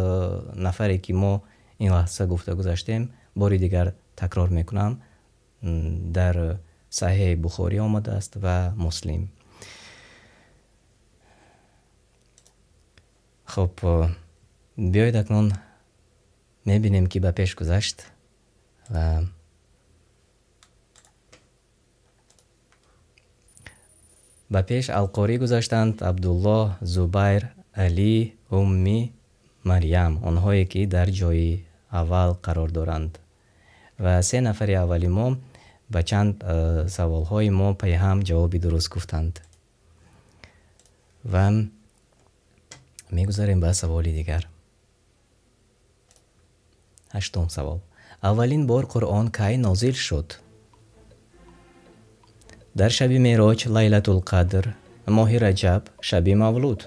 نفری که ما این لحظه گفته گذاشتیم، باری دیگر تکرار می کنم، در صحیح بخاری آمده است و مسلم. خب بیایید اکنون می بینیم که به پیش گذشت و به پیش القاری گذاشتند عبدالله، زبیر، علی، امی، مریم، آنهایی که در جای اول قرار دارند، و 3 نفر اولی ما به چند سوال های ما پی هم جواب درست گفتند. و میگذاریم به سوال دیگر. 8م سوال: اولین بار قرآن کی نازل شد؟ در شب معراج، لیلة القدر، ماه رجب، شب مولود.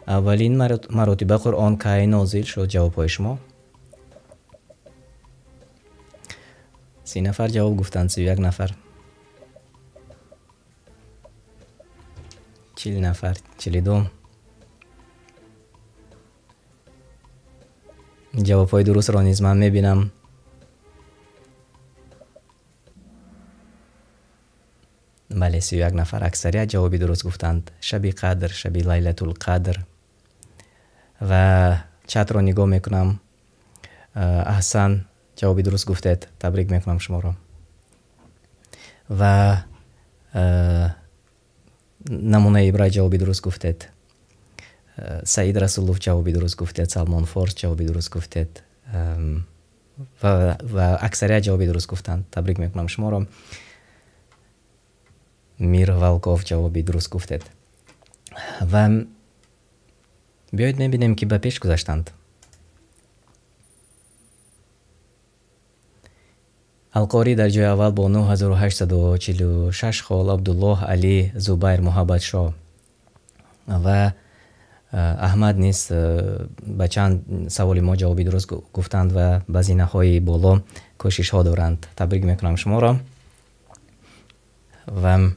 اولین مرتبه قرآن کی نازل شد؟ جواب های شما. 30 نفر جواب گفتند، 31 نفر، 40 نفر، 42. جواب های درست را نیز من میبینم. بله، 31 نفر اکثریت جوابی درست گفتند، شب قدر، شب لیلة القدر. و چت را نگاه میکنم. احسن جوابی درست گفتید، تبریک میکنم شما را. و نمونه ابراهیم جوابی درست گفتید. سعید رسولوف جوابی درست گفتید. سلمان فارس جوابی درست گفتید. و اکثریت جوابی درست گفتند، تبریک میکنم شما را. میر والکوف جوابی درست گفتید. و بیایید میبینیم که به پیش گذاشتند. القاری در جای اول با 9846 خال، عبدالله، علی، زبیر، محبت شاه و احمد نیز به چند سوال ما جوابی درست گفتند و بزینه های بالا کوشش ها دارند. تبریک میکنم شما را. و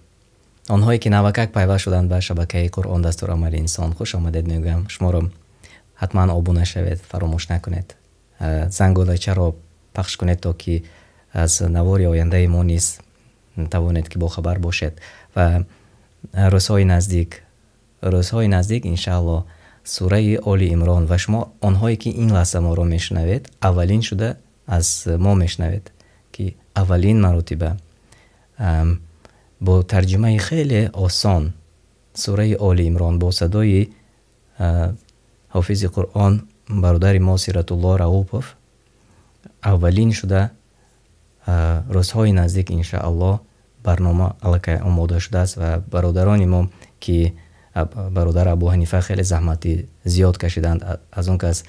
آنهایی که نوکک پیوست شدند به شبکه قرآن دستور عمل انسان، خوش آمدید میگم شما را. حتما آبونه شوید، فراموش نکنید، زنگ و لایچه را پخش کنید تا که از نوار آینده ما نیز توانید که با خبر باشید. و روزهای نزدیک انشاءالله سوره آل عمران، و شما آنهایی که این لحظه ما را میشنوید اولین شده از ما میشنوید که اولین مرتبه با ترجمه خیلی آسان سوره آل عمران با صدای حافظ قرآن برادر ما سیرت الله رؤوف اولین شده. روزهای نزدیک انشاءالله برنامه الکی آماده شده است و برادران ما که برادر ابو حنیفه خیلی زحمتی زیاد کشیدند، از اون کس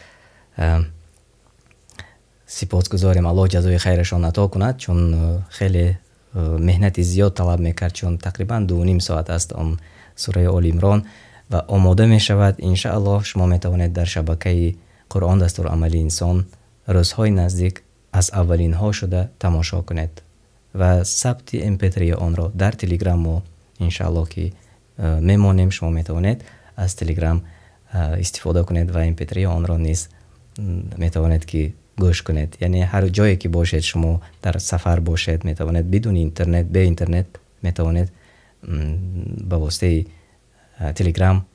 سپاسگزاریم، الله جزای خیرشان عطا کند، چون خیلی مهنت زیاد طلب میکرد، چون تقریبا 2.5 ساعت است اون سوره آل عمران و آماده می شود. انشاءالله شما می توانید در شبکه قرآن دستور عملی انسان روزهای نزدیک از اولین ها شده تماشا کنید و ثبت امپتری آن را در تلگرام ما انشاءالله که میمانیم، شما می توانید از تلگرام استفاده کنید و امپتری آن را نیز میتواند که گوش کنید. یعنی هر جایی که باشید، شما در سفر باشید، میتواند بدون اینترنت، به اینترنت میتواند به واسطه تلگرام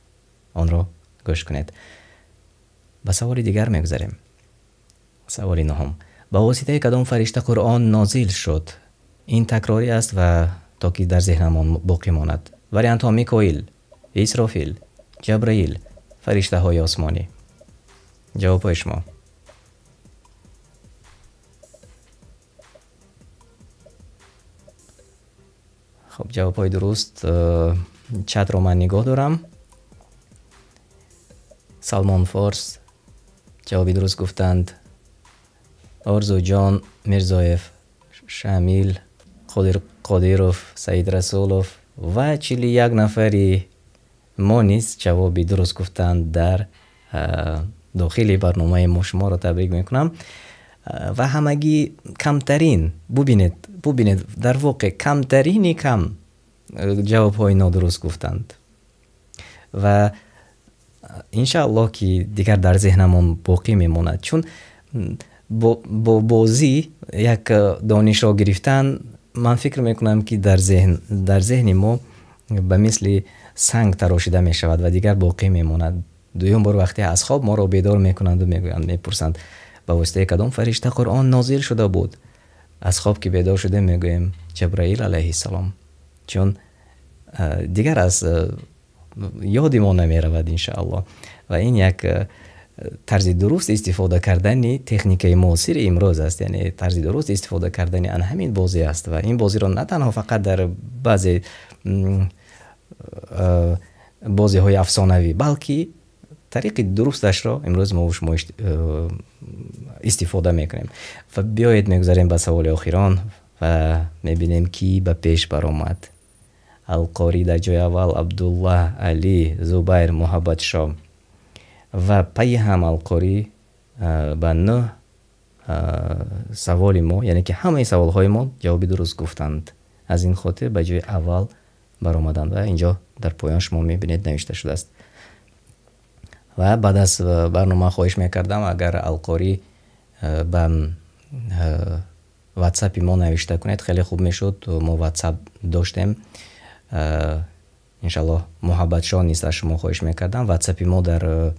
آن را گوش کنید. به سوال دیگر میگذاریم. سوال نهم: با واسطه کدام فرشته قرآن نازل شد؟ این تکراری است و تا که در ذهنمان باقی ماند. وریانت ها: میکائیل، اسرافیل، جبرائیل، فرشته های آسمانی. جواب های شما. خب جواب های درست چت رو من نگاه دارم. سلمان فارس جوابی درست گفتند. آرزو جان میرزایف، شامیل، قادیروف، سعید رسولوف و 41 نفری ما نیز جوابی درست گفتند. در داخل برنامه ما شما را تبریک میکنم و همگی کمترین ببینید در واقع کمترینی کم جواب های نادرست گفتند و انشاءالله که دیگر در ذهنمان باقی میماند، چون با بازی یک دانش را گرفتن من فکر میکنم که در ذهن ما به مثل سنگ تراشیده می شود و دیگر باقی میماند. دویم بار وقتی از خواب ما را بیدار میکنند و میگویند، میپرسند به واسطه کدام فرشته قرآن نازل شده بود؟ از خواب که بیدار شده میگویم جبرائیل علیه السلام، چون دیگر از یادی ما نمی رود انشاءالله. و این یک طرز درست استفاده کردن تکنیک معاصر امروز است، یعنی طرز درست استفاده کردن آن همین بازی است و این بازی را نه تنها فقط در بعضی بازی های افسانوی، بلکه طریق درستش را امروز ما استفاده میکنیم. و بیایید میگذاریم به سوال آخران و میبینیم کی به پیش برآمد. القاری در جای اول، عبدالله، علی، زبیر، محبت شاه و پی هم القاری به 9 سوال ما، یعنی که همه سوال های ما جوابی درست گفتند. از این خاطر به جای اول برآمدند و اینجا در پایان شما میبینید نوشته شده است. و بعد از برنامه خواهش میکردم اگر القاری به واتساپ ما نوشته کنید خیلی خوب میشد. ما واتساپ داشتیم انشالله. محبت شاه نیست، از شما خواهش میکردم واتساپ ما در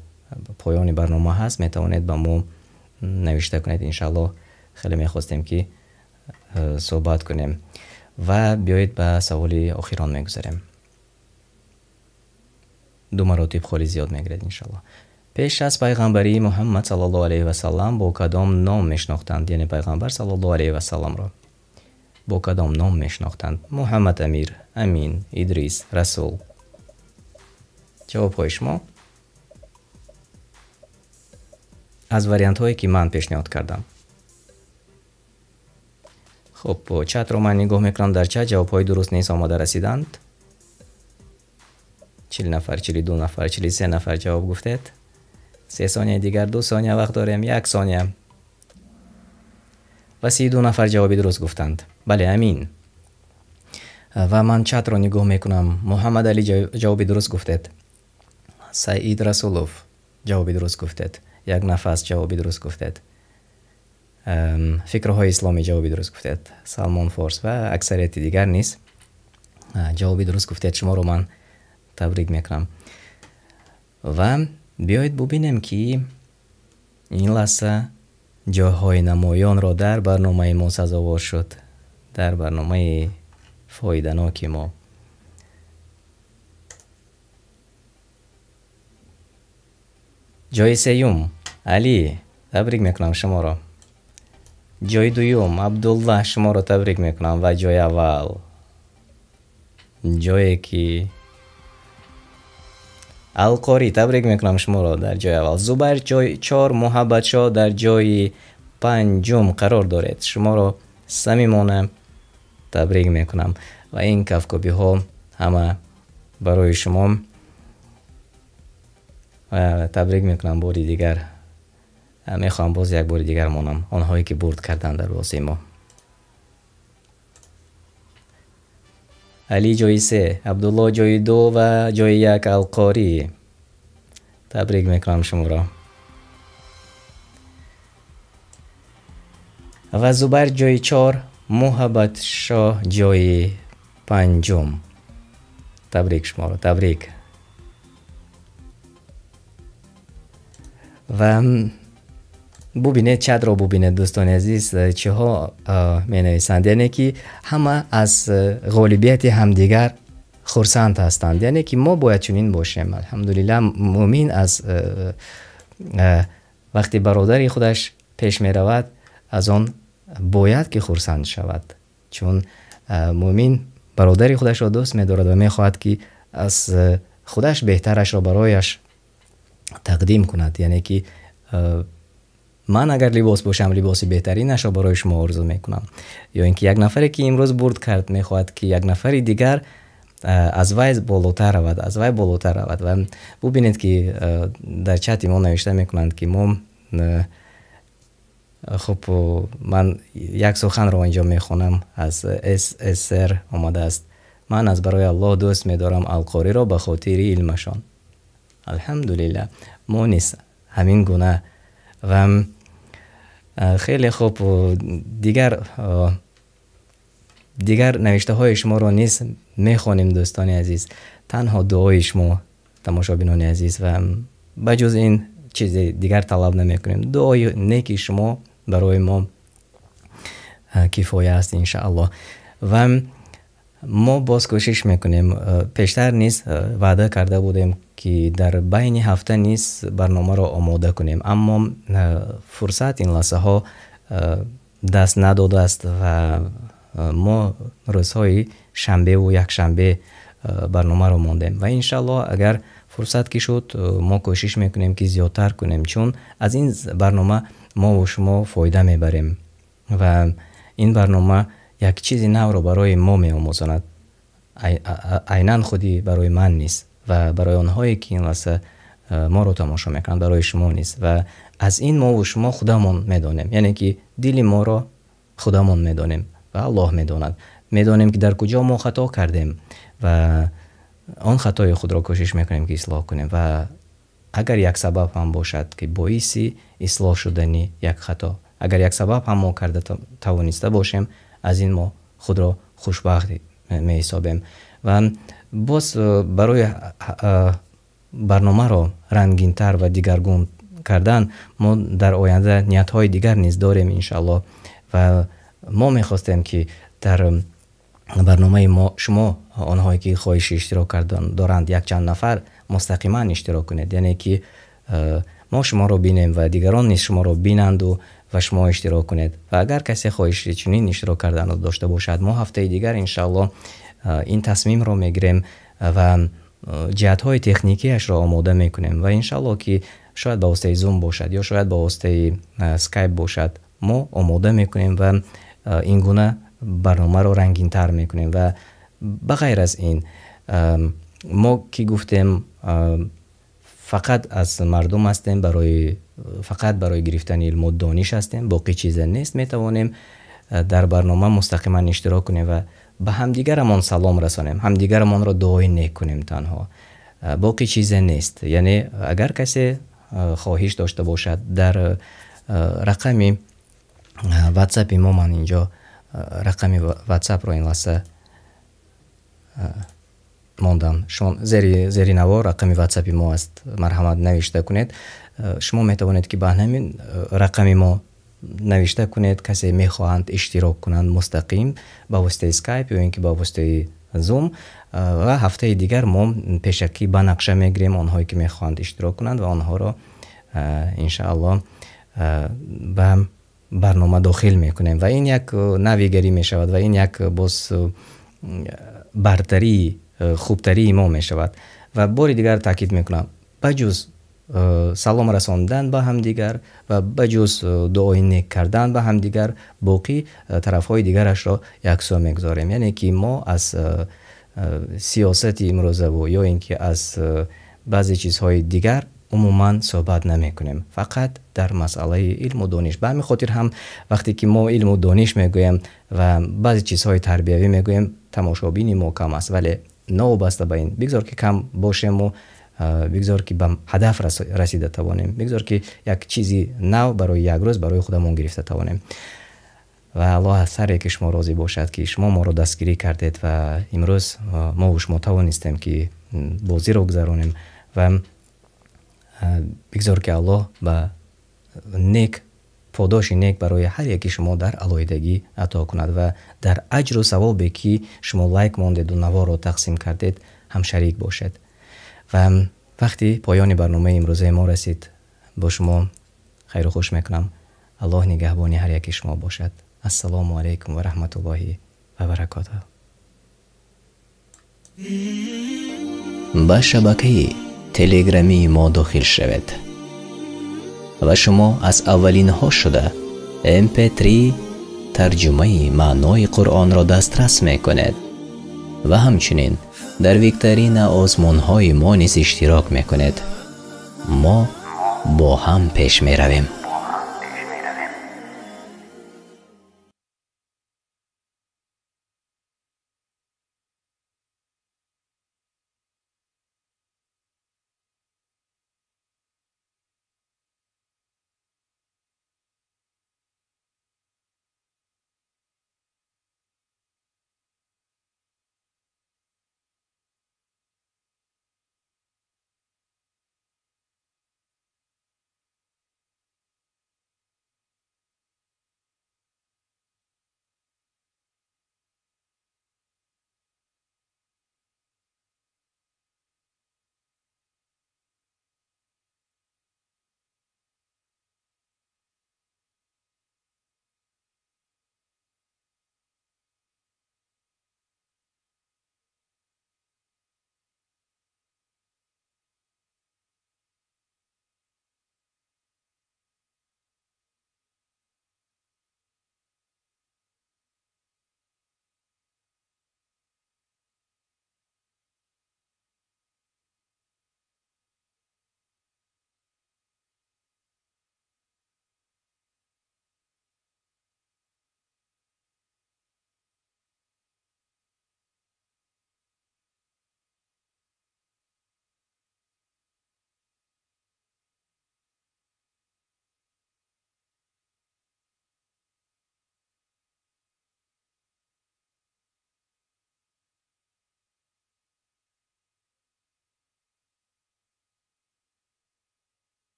پایان برنامه هست، میتوانید به ما نوشته کنید. انشالله خیلی میخواستیم که صحبت کنیم و بیایید به سوال آخران میگذاریم. 2 مراتب خالی زیاد میگیرد انشالله. پیش از پیغمبری محمد صلی الله علیه و سلم با کدام نام میشناختند؟ یعنی پیغمبر صلی الله علیه و سلم را با کدام نام میشناختند؟ محمد امیر، امین، ادریس، رسول. جواب های شما از وریانت هایی که من پیشنهاد کردم. خب چت رو من نگاه میکنم. در چت جواب های درست نیست آماده رسیدند. 40 نفر، 42 نفر، 43 نفر جواب گفتید. 3 ثانیه دیگر، 2 ثانیه وقت داریم، 1 ثانیه و 32 نفر جوابی درست گفتند. بله امین. و من چت رو نگاه میکنم. محمد علی جوابی درست گفتید. سعید رسولوف جوابی درست گفتید. 1 نفس جوابی درست گفتید. فکرهای اسلامی جوابی درست گفتید. سلمان فارس و اکثریت دیگر نیست جوابی درست گفتید. شما رو من تبریک میکنم و بیایید ببینیم که این لحظه جاهای نمایان را در برنامه ما سزاوار شد، در برنامه فایده‌ناک ما. جای سیوم علی تبریک میکنم شما را. جای دوم عبدالله شما را تبریک میکنم و جای اول جایی که القاری تبریک میکنم شما را در جای اول. زبیر جای 4، محبت شاه در جای 5 قرار دارید. شما را صمیمانه تبریک میکنم و این کفکابی ها همه برای شما و تبریک میکنم. باری دیگر میخوام باز یک بار دیگر مانم آنهایی که برد کردن در واسه ما. علی جای 3، عبدالله جای 2 و جای 1 القاری. تبریک میکنم شما را. و زبر جای 4، محبت شاه جای 5. تبریک شما رو، تبریک. و ببینید چت رو ببینید دوستان عزیز، چه ها می نویسند، یعنی که همه از غالبیت همدیگر خرسند هستند، یعنی که ما باید چنین باشیم. الحمدلله مؤمن از وقتی برادری خودش پیش می رود از آن باید که خرسند شود، چون مؤمن برادری خودش را دوست می دارد و می خواهد که از خودش بهترش را برایش تقدیم کند. یعنی که من اگر لباس باشم لباس بهترینش را برای شما آرزو میکنم، یا اینکه یک نفری که امروز برد کرد میخواهد که یک نفری دیگر از وی بالاتر رود، از وی بالاتر رود. و ببینید که در چت ما نوشته میکنند که ما، خب من یک سخن را اینجا میخونم از SSR آمده است: من از برای الله دوست میدارم القاری را به خاطر علمشان. الحمدلله ما نیست همین گونه. و خیلی خوب، دیگر نوشته های شما رو نیست میخوانیم دوستان عزیز، تنها دعای شما تماشابینان عزیز، و بجز این چیز دیگر طلب نمیکنیم. دعای نیکی شما برای ما کفایه است انشاءالله. و ما باز کوشش میکنیم، پیشتر نیست وعده کرده بودیم که در بین هفته نیست برنامه را آماده کنیم، اما فرصت این لحظه ها دست نداده است و ما روزهای شنبه و یک شنبه برنامه را ماندیم و انشالله اگر فرصت که شد ما کوشش میکنیم که زیادتر کنیم، چون از این برنامه ما و شما فایده میبریم و این برنامه یک چیزی نو رو برای ما میآموزاند. عیناً خودی برای من نیست و برای آنهایی که این لحظه ما رو تماشا میکنند برای شما نیست و از این ما و شما خودمون میدانیم، یعنی که دل ما رو خودمون میدانیم و الله میداند، میدانیم که در کجا ما خطا کردیم و آن خطای خود را کوشش میکنیم که اصلاح کنیم و اگر یک سبب هم باشد که باعثی اصلاح شدنی یک خطا، اگر یک سبب هم ما کرده توانسته باشیم، از این ما خود را خوشبخت می حسابیم. و باز برای برنامه را رنگین تر و دیگرگون کردن ما در آینده نیت های دیگر نیز داریم انشاءالله و ما میخواستیم که در برنامه ما شما آنهایی که خواهش اشتراک کردن دارند یک چند نفر مستقیما اشتراک کنید، یعنی که ما شما رو بینیم و دیگران نیز شما رو بینند و شما اشتراک کنید و اگر کسی خواهش چنین اشتراک کردن رو داشته باشد ما هفته دیگر انشاءالله این تصمیم رو میگیریم و جهت های تکنیکی اش را آماده میکنیم و انشاءالله که شاید به واسطه زوم باشد یا شاید به واسطه اسکایپ باشد ما آماده میکنیم و این گونه برنامه رو رنگین تر میکنیم. و بغیر از این ما که گفتیم فقط از مردم هستیم، فقط برای گرفتن علم و دانش هستیم، باقی چیز نیست. میتوانیم در برنامه مستقیما اشتراک کنیم و به همدیگرمان سلام رسانیم، همدیگرمان را دعای نیک کنیم، تنها باقی چیز نیست. یعنی اگر کسی خواهش داشته باشد در رقم واتساپ ما، من اینجا رقم واتساپ رو این لحظه ماندم، شما زیر نوار رقم واتساپ ما است، مرحمت نوشته کنید. شما میتوانید که به همین رقم ما نوشته کنید کسی میخواهند اشتراک کنند مستقیم با واسطه اسکایپ یا اینکه با واسطه زوم و هفته دیگر ما پیشکی به نقشه میگیریم آنهایی که میخواهند اشتراک کنند و آنها را انشاءالله به برنامه داخل میکنیم و این یک نویگری میشود و این یک باز برتری خوبتری ما میشود. و باری دیگر تاکید میکنم بجز سلام رساندن به هم دیگر و بجز دعای نیک کردن به هم دیگر باقی طرف های دیگرش را یکسو میگذاریم، یعنی که ما از سیاست امروزه و یا اینکه از بعضی چیزهای دیگر عموما صحبت نمی کنیم، فقط در مسئله علم و دانش. به همین خاطر هم وقتی که ما علم و دانش میگویم و بعضی چیزهای تربیوی میگویم تماشابین ما کم است، ولی نوبسته به این بگذار که کم باشیم و بگذار که به هدف رسیده توانیم، بگذار که یک چیزی نو برای یک روز برای خودمون گرفته توانیم. و الله از سر یک شما راضی باشد که شما ما رو دستگیری کردید و امروز ما و شما توانستیم که بازی رو گذرانیم و بگذار که الله به نیک پاداش نیک برای هر یکی شما در علایدگی عطا کند و در اجر و ثوابی که شما لایک ماندید و نوار رو تقسیم کردید هم شریک باشد. و وقتی پایان برنامه امروزه ما رسید با شما خیر و خوش میکنم. الله نگهبانی هر یکی شما باشد. السلام علیکم و رحمت الله و برکاته. به شبکه تلگرامی ما داخل شوید و شما از اولین ها شده MP3 ترجمه معنای قرآن را دسترس میکنید و همچنین در ویکترین آزمون های ما نیز اشتراک میکنید. ما با هم پیش می رویم.